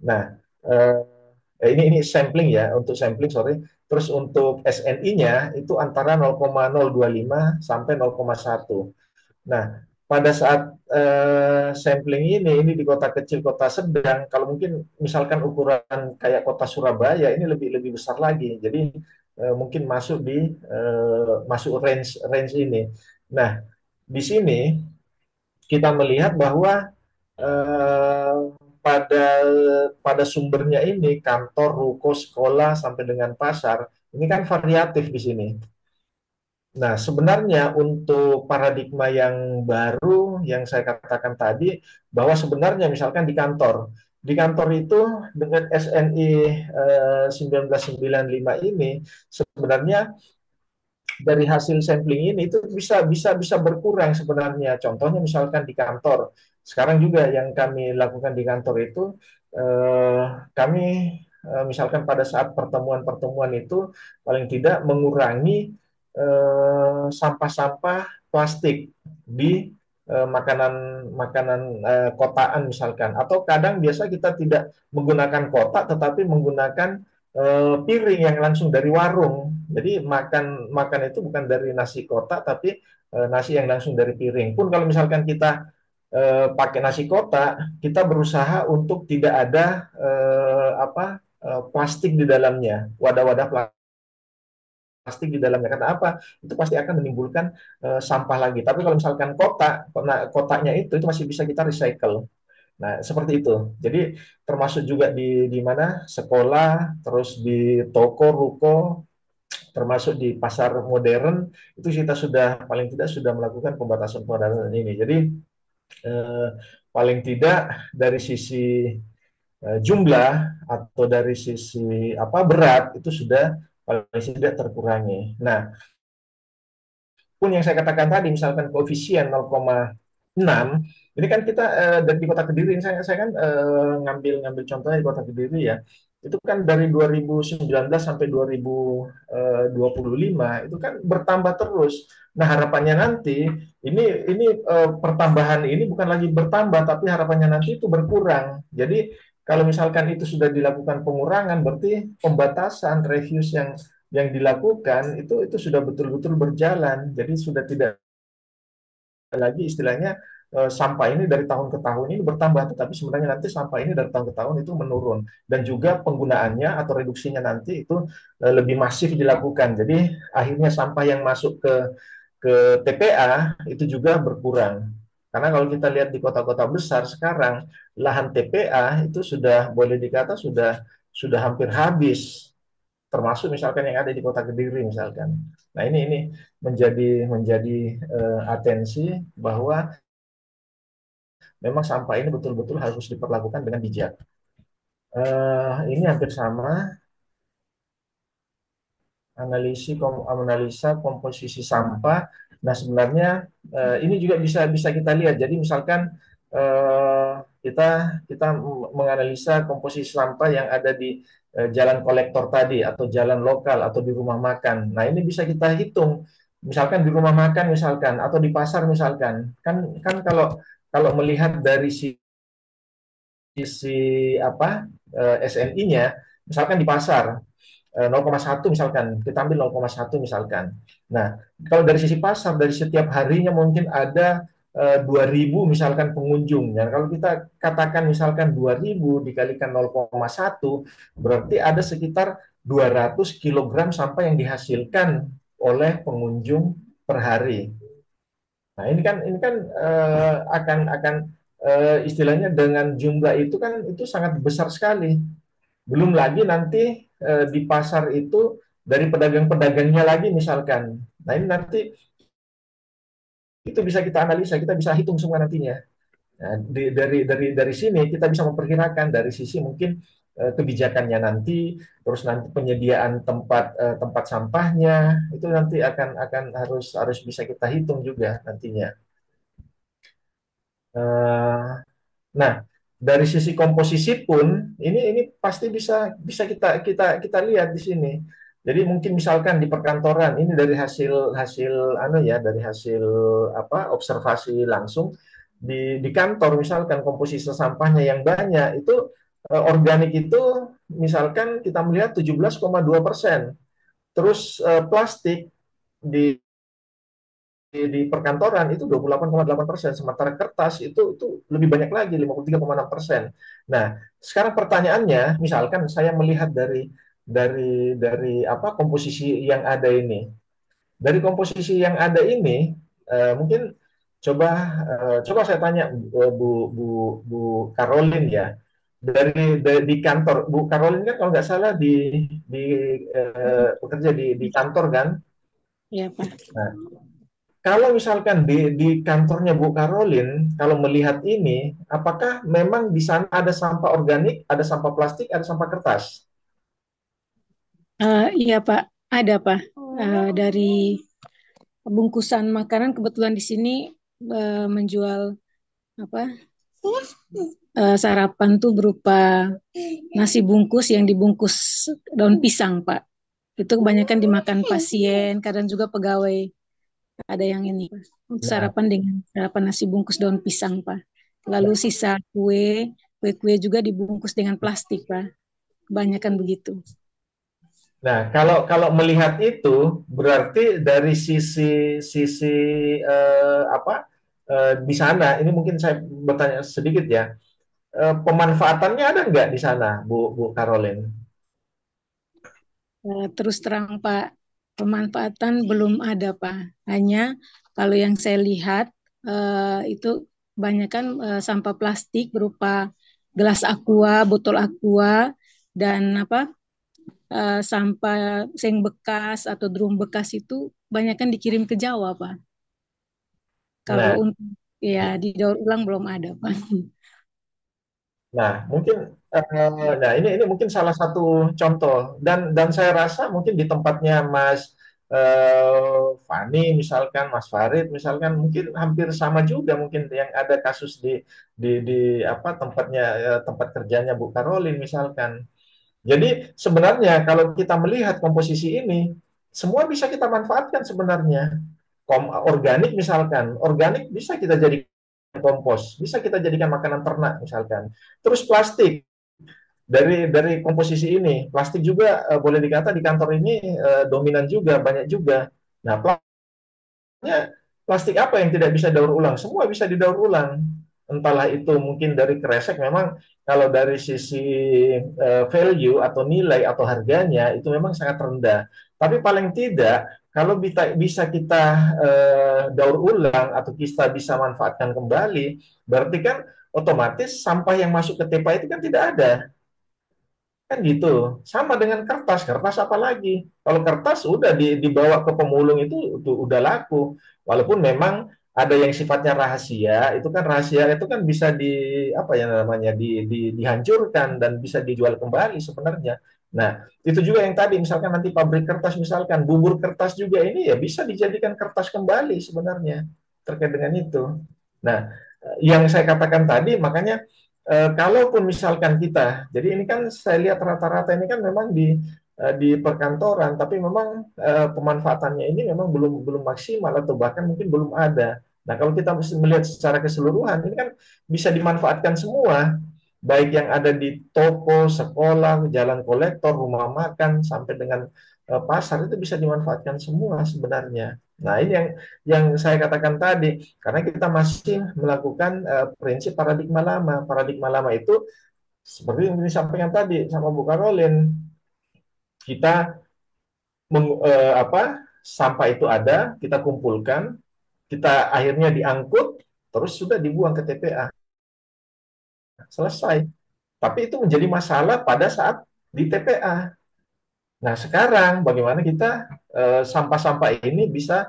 Nah, ini sampling ya, untuk sampling, sorry. Terus untuk SNI-nya itu antara 0,025 sampai 0,1. Nah, pada saat sampling ini di kota kecil, kota sedang, kalau mungkin misalkan ukuran kayak kota Surabaya ini lebih lebih besar lagi. Jadi mungkin masuk range range ini. Nah, di sini kita melihat bahwa eh, pada pada sumbernya ini kantor, ruko, sekolah sampai dengan pasar ini kan variatif di sini. Nah, sebenarnya untuk paradigma yang baru yang saya katakan tadi, bahwa sebenarnya misalkan di kantor itu dengan SNI 1995 ini sebenarnya dari hasil sampling ini itu bisa berkurang sebenarnya. Contohnya misalkan di kantor. Sekarang juga yang kami lakukan di kantor itu kami misalkan pada saat pertemuan-pertemuan itu paling tidak mengurangi sampah-sampah plastik di makanan makanan kotaan misalkan, atau kadang biasa kita tidak menggunakan kotak tetapi menggunakan piring yang langsung dari warung. Jadi makan makan itu bukan dari nasi kotak tapi nasi yang langsung dari piring. Pun kalau misalkan kita pakai nasi kotak, kita berusaha untuk tidak ada plastik di dalamnya, wadah-wadah plastik di dalamnya. Karena apa? Itu pasti akan menimbulkan sampah lagi. Tapi kalau misalkan kotaknya itu masih bisa kita recycle. Nah, seperti itu. Jadi termasuk juga di mana sekolah, terus di toko, ruko, termasuk di pasar modern itu kita sudah paling tidak sudah melakukan pembatasan ini. Jadi eh, paling tidak dari sisi jumlah atau dari sisi berat itu sudah paling tidak terkurangi. Nah, pun yang saya katakan tadi, misalkan koefisien 0,6, ini kan kita dari kota Kediri, saya kan ngambil ngambil contohnya di kota Kediri ya, itu kan dari 2019 sampai 2025 itu kan bertambah terus. Nah harapannya nanti ini pertambahan ini bukan lagi bertambah, tapi harapannya nanti itu berkurang. Jadi kalau misalkan itu sudah dilakukan pengurangan, berarti pembatasan reviews yang dilakukan itu sudah betul-betul berjalan. Jadi sudah tidak lagi istilahnya sampah ini dari tahun ke tahun ini bertambah, tetapi sebenarnya nanti sampah ini dari tahun ke tahun itu menurun, dan juga penggunaannya atau reduksinya nanti itu lebih masif dilakukan. Jadi akhirnya sampah yang masuk ke TPA itu juga berkurang. Karena kalau kita lihat di kota-kota besar sekarang, lahan TPA itu sudah boleh dikata sudah hampir habis, termasuk misalkan yang ada di kota Kediri misalkan. Nah ini menjadi atensi bahwa memang sampah ini betul-betul harus diperlakukan dengan bijak. Ini hampir sama, analisa komposisi sampah. Nah sebenarnya ini juga bisa kita lihat. Jadi misalkan kita menganalisa komposisi sampah yang ada di jalan kolektor tadi, atau jalan lokal, atau di rumah makan. Nah ini bisa kita hitung. Misalkan di rumah makan misalkan, atau di pasar misalkan, kan kalau melihat dari sisi SNI-nya, misalkan di pasar 0,1 misalkan, kita ambil 0,1 misalkan. Nah, kalau dari sisi pasar, dari setiap harinya mungkin ada 2.000 misalkan pengunjung. Ya, kalau kita katakan misalkan 2.000 dikalikan 0,1, berarti ada sekitar 200 kilogram sampah yang dihasilkan oleh pengunjung per hari. Nah, ini kan akan istilahnya dengan jumlah itu kan itu sangat besar sekali. Belum lagi nanti di pasar itu dari pedagang-pedagangnya lagi misalkan. Nah, ini nanti itu bisa kita analisa, kita bisa hitung semua nantinya. Nah, dari sini kita bisa memperkirakan dari sisi mungkin kebijakannya nanti, terus nanti penyediaan tempat sampahnya itu nanti akan harus bisa kita hitung juga nantinya. Nah, dari sisi komposisi pun ini pasti bisa kita lihat di sini. Jadi mungkin misalkan di perkantoran ini dari hasil hasil dari hasil observasi langsung di kantor, misalkan komposisi sampahnya yang banyak itu organik itu misalkan kita melihat 17,2%. Terus plastik di perkantoran itu 28,8%, sementara kertas itu lebih banyak lagi 53,6%. Nah, sekarang pertanyaannya, misalkan saya melihat dari komposisi yang ada ini. Dari komposisi yang ada ini, mungkin coba saya tanya Bu Caroline ya. Di kantor Bu Caroline kan kalau nggak salah di bekerja di kantor kan? Iya, Pak. Nah, kalau misalkan di kantornya Bu Caroline, kalau melihat ini, apakah memang di sana ada sampah organik, ada sampah plastik, ada sampah kertas? Iya, Pak. Ada, Pak. Dari bungkusan makanan. Kebetulan di sini menjual apa sarapan tuh berupa nasi bungkus yang dibungkus daun pisang, Pak. Itu kebanyakan dimakan pasien, kadang juga pegawai. Ada yang ini, Pak. Nah, Sarapan dengan sarapan nasi bungkus daun pisang, Pak. Lalu sisa kue juga dibungkus dengan plastik, Pak. Kebanyakan begitu. nah, kalau melihat itu berarti dari sisi sisi apa di sana ini mungkin saya bertanya sedikit ya, pemanfaatannya ada nggak di sana, Bu Caroline? Terus terang Pak, pemanfaatan belum ada Pak. Hanya kalau yang saya lihat itu kebanyakan sampah plastik berupa gelas aqua, botol aqua, dan sampah seng bekas atau drum bekas itu kebanyakan dikirim ke Jawa Pak. Kalau Nah, untuk ya didaur ulang belum ada Pak. Nah, mungkin nah ini mungkin salah satu contoh dan saya rasa mungkin di tempatnya Mas Fani misalkan, Mas Farid misalkan mungkin hampir sama juga mungkin yang ada kasus di apa tempatnya tempat kerjanya Bu Karolin misalkan. Jadi sebenarnya kalau kita melihat komposisi ini semua bisa kita manfaatkan sebenarnya. Organik misalkan, organik bisa kita jadikan kompos, bisa kita jadikan makanan ternak misalkan. Terus plastik dari komposisi ini, plastik juga boleh dikata di kantor ini dominan juga, banyak juga. Nah, plastik apa yang tidak bisa daur ulang? Semua bisa didaur ulang. Entahlah itu mungkin dari kresek memang kalau dari sisi value atau nilai atau harganya itu memang sangat rendah. Tapi paling tidak kalau bisa kita daur ulang atau kita bisa manfaatkan kembali, berarti kan otomatis sampah yang masuk ke TPA itu kan tidak ada. Kan gitu. Sama dengan kertas. Kertas apa lagi? Kalau kertas udah dibawa ke pemulung itu udah laku. Walaupun memang ada yang sifatnya rahasia, itu kan rahasia itu kan bisa apa ya namanya dihancurkan dan bisa dijual kembali sebenarnya. Nah, itu juga yang tadi misalkan nanti pabrik kertas misalkan bubur kertas juga ini ya bisa dijadikan kertas kembali sebenarnya terkait dengan itu. Nah, yang saya katakan tadi makanya kalaupun misalkan kita, jadi ini kan saya lihat rata-rata ini kan memang di perkantoran, tapi memang pemanfaatannya ini memang belum belum maksimal atau bahkan mungkin belum ada. Nah, kalau kita melihat secara keseluruhan, ini kan bisa dimanfaatkan semua, baik yang ada di toko, sekolah, jalan kolektor, rumah makan, sampai dengan pasar itu bisa dimanfaatkan semua sebenarnya. Nah, ini yang saya katakan tadi, karena kita masih melakukan prinsip paradigma lama. Paradigma lama itu seperti yang disampaikan tadi sama Bu Karolin, kita sampah itu ada, kita kumpulkan, kita akhirnya diangkut, terus sudah dibuang ke TPA, selesai. Tapi itu menjadi masalah pada saat di TPA. Nah, sekarang bagaimana kita sampah-sampah ini bisa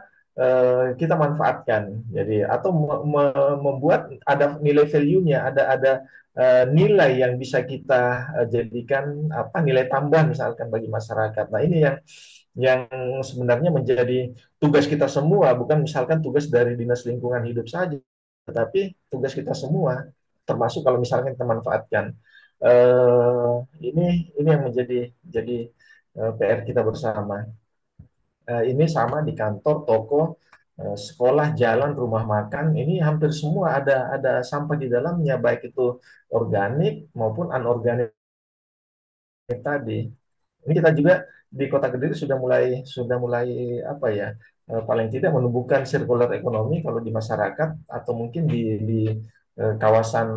kita manfaatkan. Jadi atau membuat ada nilai value-nya, ada nilai yang bisa kita jadikan apa nilai tambah misalkan bagi masyarakat. Nah, ini yang sebenarnya menjadi tugas kita semua, bukan misalkan tugas dari Dinas Lingkungan Hidup saja, tetapi tugas kita semua, termasuk kalau misalnya kita manfaatkan. Ini yang jadi PR kita bersama. Ini sama di kantor, toko, sekolah, jalan, rumah makan. Ini hampir semua ada sampah di dalamnya, baik itu organik maupun anorganik tadi. Ini kita juga di Kota Kediri sudah mulai apa ya paling tidak menumbuhkan circular ekonomi kalau di masyarakat atau mungkin di kawasan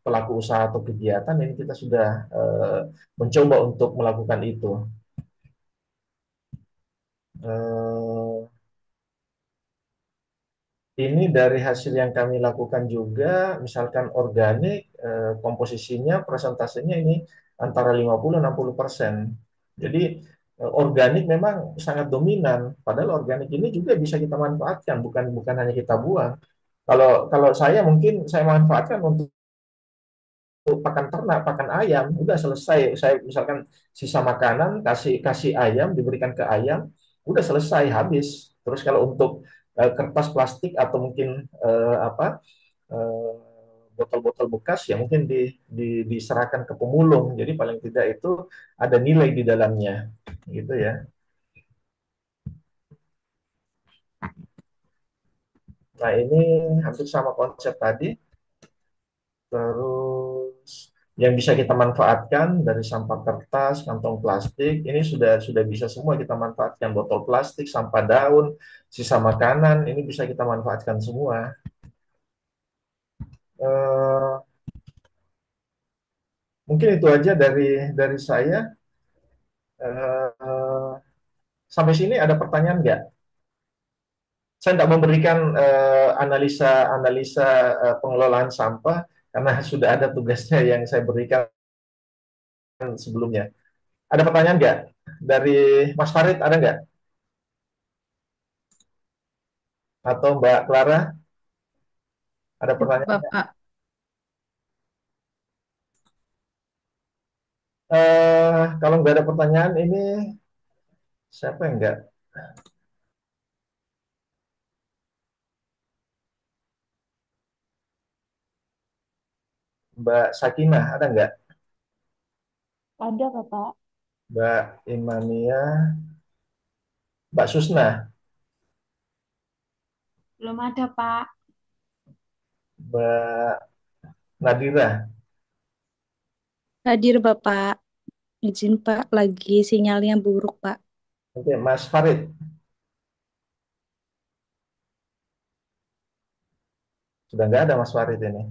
pelaku usaha atau kegiatan ini kita sudah mencoba untuk melakukan itu. Eh, ini dari hasil yang kami lakukan juga, misalkan organik, komposisinya, presentasenya ini antara 50-60%. Jadi organik memang sangat dominan, padahal organik ini juga bisa kita manfaatkan, bukan bukan hanya kita buang. Kalau kalau saya mungkin saya manfaatkan untuk pakan ternak, pakan ayam, udah selesai. Saya misalkan sisa makanan kasih kasih ayam diberikan ke ayam, udah selesai habis. Terus kalau untuk kertas plastik atau mungkin apa eh, botol-botol bekas ya mungkin diserahkan ke pemulung. Jadi paling tidak itu ada nilai di dalamnya, gitu ya. Nah ini hampir sama konsep tadi. Terus yang bisa kita manfaatkan dari sampah kertas, kantong plastik, ini sudah bisa semua kita manfaatkan. Botol plastik, sampah daun, sisa makanan, ini bisa kita manfaatkan semua. Eh, Mungkin itu aja dari saya. Eh, Sampai sini ada pertanyaan nggak? Saya tidak memberikan analisa-analisa pengelolaan sampah karena sudah ada tugasnya yang saya berikan sebelumnya. Ada pertanyaan nggak? Dari Mas Farid ada nggak? Atau Mbak Clara ada pertanyaan nggak? Bapak. Kalau nggak ada pertanyaan ini siapa yang nggak? Mbak Sakinah ada nggak? Ada, Bapak. Mbak Imania, Mbak Susna, Belum ada, Pak. Mbak Nadira. Hadir, Bapak. Izin, Pak. Lagi sinyalnya buruk, Pak. Oke, Mas Farid. Sudah nggak ada Mas Farid ini.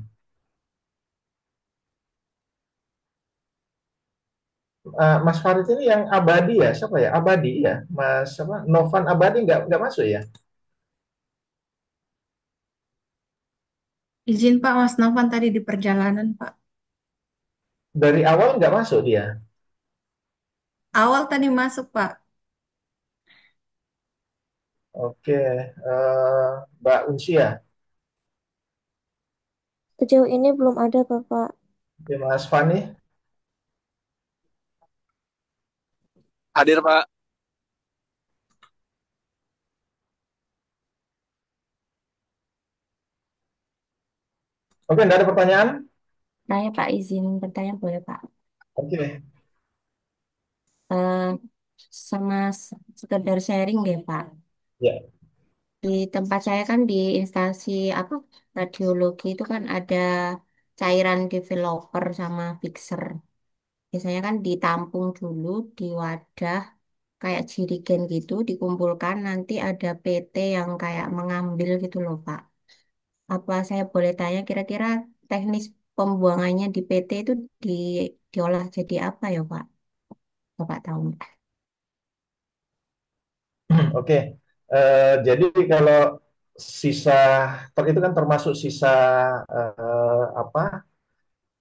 Mas Farid ini yang abadi ya? Siapa ya? Abadi ya? Mas apa? Novan Abadi nggak masuk ya? Izin Pak, Mas Novan tadi di perjalanan, Pak. Dari awal nggak masuk dia. Awal tadi masuk, Pak. Oke, Mbak Unsia, Sejauh ini belum ada, Bapak. oke, Mas Fani, Hadir, Pak. oke, nggak ada pertanyaan? Saya Pak izin bertanya boleh Pak? Oke, Eh, sama sekedar sharing deh Pak. ya, Di tempat saya kan di instansi apa radiologi itu kan ada cairan developer sama fixer. Biasanya kan ditampung dulu di wadah kayak jirigen gitu, dikumpulkan nanti ada PT yang kayak mengambil gitu loh Pak. Apa saya boleh tanya kira-kira teknis pembuangannya di PT itu di, diolah jadi apa ya Pak? Bapak tahu nggak? oke. Jadi kalau sisa itu kan termasuk sisa apa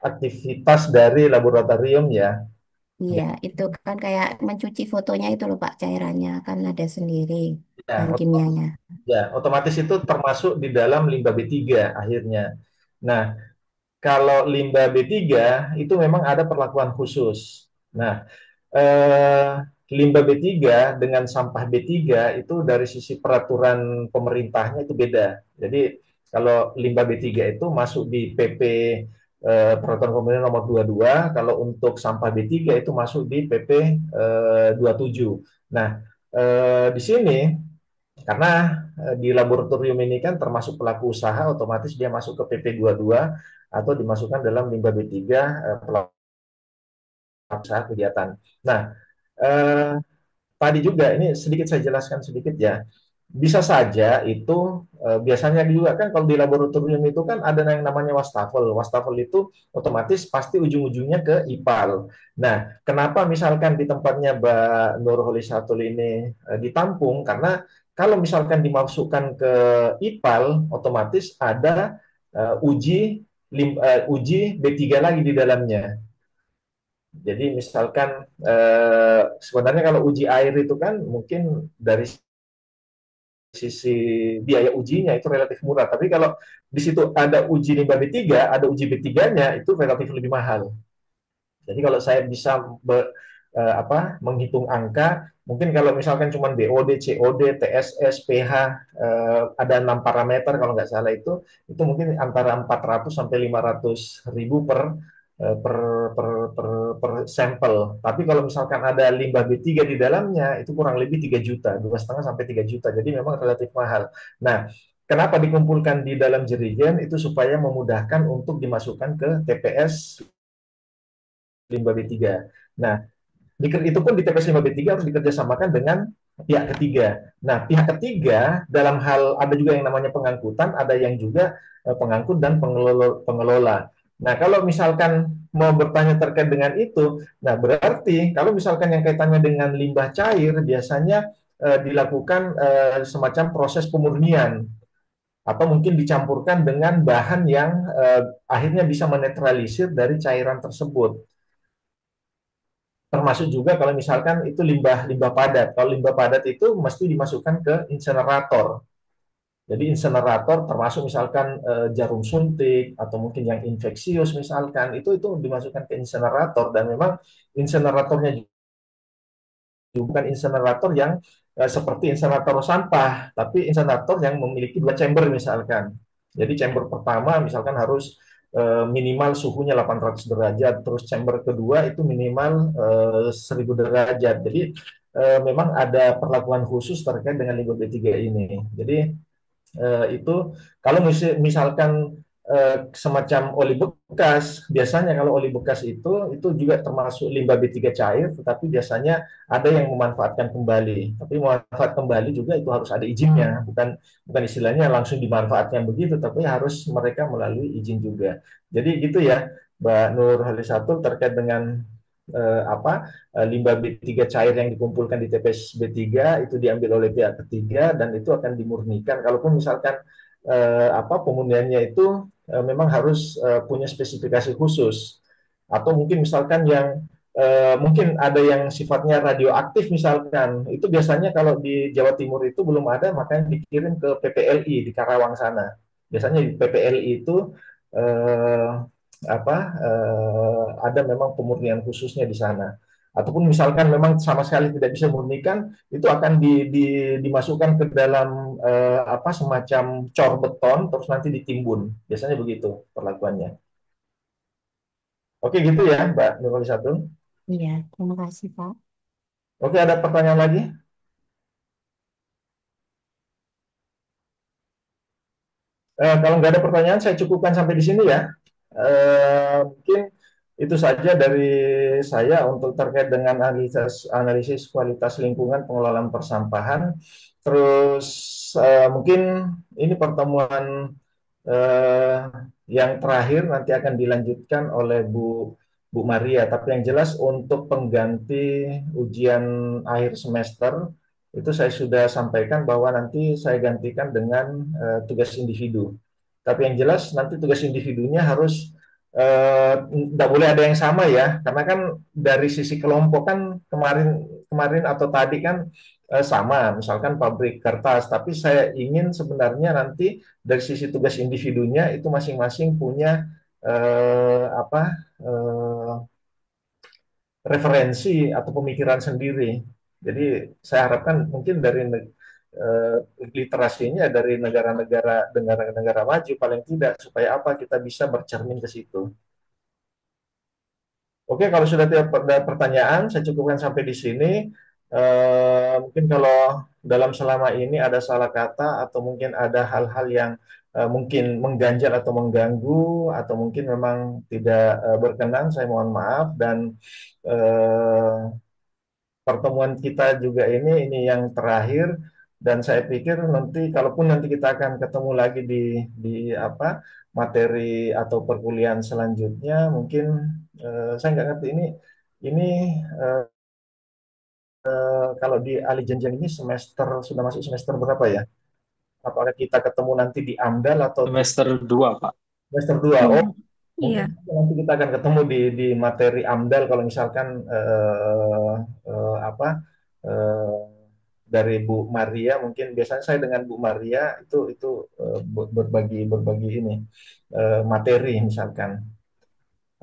aktivitas dari laboratorium ya. Iya, itu kan kayak mencuci fotonya itu loh Pak, cairannya kan ada sendiri Ya, bahan kimianya. ya, otomatis itu termasuk di dalam limbah B3 akhirnya. Nah, kalau limbah B3 itu memang ada perlakuan khusus. Nah, eh, limbah B3 dengan sampah B3 itu dari sisi peraturan pemerintahnya itu beda. Jadi kalau limbah B3 itu masuk di PP Peraturan Pemerintah nomor 22, kalau untuk sampah B3 itu masuk di PP 27. Nah, di sini karena di laboratorium ini kan termasuk pelaku usaha, otomatis dia masuk ke PP 22 atau dimasukkan dalam limbah B3 pelaku usaha kegiatan. Nah, eh, tadi juga ini sedikit saya jelaskan sedikit ya. Bisa saja itu biasanya juga kan kalau di laboratorium itu kan ada yang namanya wastafel. Wastafel itu otomatis pasti ujung-ujungnya ke IPAL. Nah, kenapa misalkan di tempatnya Mbak Nurholisatul ini ditampung? Karena kalau misalkan dimasukkan ke IPAL, otomatis ada uji B3 lagi di dalamnya. Jadi misalkan sebenarnya kalau uji air itu kan mungkin dari sisi biaya ujinya itu relatif murah. Tapi kalau di situ ada uji limbah B3, ada uji B3-nya itu relatif lebih mahal. Jadi kalau saya bisa menghitung angka. Mungkin kalau misalkan cuma BOD, COD, TSS, PH, ada 6 parameter kalau nggak salah itu mungkin antara 400 sampai 500 ribu eh, per, per sampel. Tapi kalau misalkan ada limbah B3 di dalamnya, itu kurang lebih 3 juta, 2,5 sampai 3 juta. Jadi memang relatif mahal. Nah, kenapa dikumpulkan di dalam jerigen? Itu supaya memudahkan untuk dimasukkan ke TPS limbah B3. Nah, itu pun di TPS 5B3 harus dikerjasamakan dengan pihak ketiga. Nah, pihak ketiga dalam hal ada juga yang namanya pengangkutan, ada yang juga pengangkut dan pengelola. Nah, kalau misalkan mau bertanya terkait dengan itu, nah berarti kalau misalkan yang kaitannya dengan limbah cair, biasanya dilakukan semacam proses pemurnian atau mungkin dicampurkan dengan bahan yang akhirnya bisa menetralisir dari cairan tersebut. Termasuk juga kalau misalkan itu limbah padat. Kalau limbah padat itu mesti dimasukkan ke insenerator. Jadi insenerator termasuk misalkan jarum suntik atau mungkin yang infeksius misalkan itu dimasukkan ke insenerator, dan memang inseneratornya bukan insenerator yang seperti insenerator sampah, tapi insenerator yang memiliki 2 chamber misalkan. Jadi chamber pertama misalkan harus minimal suhunya 800 derajat, terus chamber kedua itu minimal 1000 derajat. Jadi memang ada perlakuan khusus terkait dengan limbah B3 ini. Jadi itu kalau misalkan semacam oli bekas, biasanya kalau oli bekas itu juga termasuk limbah B3 cair, tetapi biasanya ada yang memanfaatkan kembali. Tapi memanfaat kembali juga itu harus ada izinnya, bukan istilahnya langsung dimanfaatkan begitu, tapi harus mereka melalui izin juga. Jadi gitu ya, Mbak Nur Halisatul, terkait dengan limbah B3 cair yang dikumpulkan di TPS B3 itu diambil oleh pihak ketiga dan itu akan dimurnikan. Kalaupun misalkan pemurniannya itu memang harus punya spesifikasi khusus, atau mungkin misalkan yang mungkin ada yang sifatnya radioaktif misalkan, itu biasanya kalau di Jawa Timur itu belum ada, makanya dikirim ke PPLI di Karawang sana. Biasanya di PPLI itu eh, ada memang pemurnian khususnya di sana. Ataupun misalkan memang sama sekali tidak bisa memurnikan, itu akan dimasukkan ke dalam semacam cor beton, terus nanti ditimbun. Biasanya begitu perlakuannya. Oke gitu ya, Mbak Nurul Satu. Iya, terima kasih, Pak. Oke, ada pertanyaan lagi? Kalau nggak ada pertanyaan, saya cukupkan sampai di sini ya. Mungkin itu saja dari saya untuk terkait dengan analisis kualitas lingkungan pengelolaan persampahan. Terus mungkin ini pertemuan eh, yang terakhir nanti akan dilanjutkan oleh Bu Maria. Tapi yang jelas untuk pengganti ujian akhir semester itu saya sudah sampaikan bahwa nanti saya gantikan dengan tugas individu. Tapi yang jelas nanti tugas individunya harus tidak boleh ada yang sama ya, karena kan dari sisi kelompok kan kemarin kemarin atau tadi kan sama, misalkan pabrik kertas, tapi saya ingin sebenarnya nanti dari sisi tugas individunya itu masing-masing punya eh, apa eh, referensi atau pemikiran sendiri. Jadi saya harapkan mungkin dari eh, literasinya dari negara-negara maju paling tidak, supaya apa kita bisa bercermin ke situ. Oke, kalau sudah tidak ada pertanyaan, saya cukupkan sampai di sini. Mungkin kalau dalam selama ini ada salah kata atau mungkin ada hal-hal yang mungkin mengganjal atau mengganggu atau mungkin memang tidak berkenan, saya mohon maaf. Dan eh, pertemuan kita juga ini yang terakhir, dan saya pikir nanti kalaupun nanti kita akan ketemu lagi di materi atau perkuliahan selanjutnya, mungkin saya nggak ngerti ini kalau di Ali Jenjang ini sudah masuk semester berapa ya? Apakah kita ketemu nanti di AMDAL atau di Semester 2, Pak. semester 2? Iya, Oh, iya. mungkin nanti kita akan ketemu di materi AMDAL kalau misalkan eh, apa eh, dari Bu Maria. Mungkin biasanya saya dengan Bu Maria itu berbagi ini materi misalkan.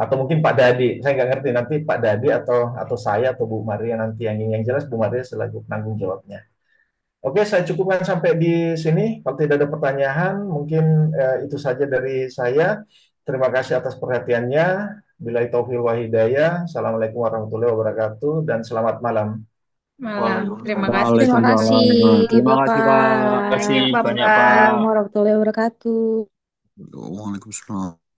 Atau mungkin Pak Dadi, saya nggak ngerti nanti Pak Dadi atau saya atau Bu Maria nanti yang jelas Bu Maria selaku penanggung jawabnya. Oke, saya cukupkan sampai di sini. Kalau tidak ada pertanyaan, mungkin itu saja dari saya. Terima kasih atas perhatiannya. Billahi taufiq wal hidayah. Assalamualaikum warahmatullahi wabarakatuh dan selamat malam. Malam. Terima kasih. Terima kasih, Waalaikumsalam. Terima kasih, Bapak. Pak. Terima kasih banyak, Assalamualaikum Pak. warahmatullahi wabarakatuh. Waalaikumsalam.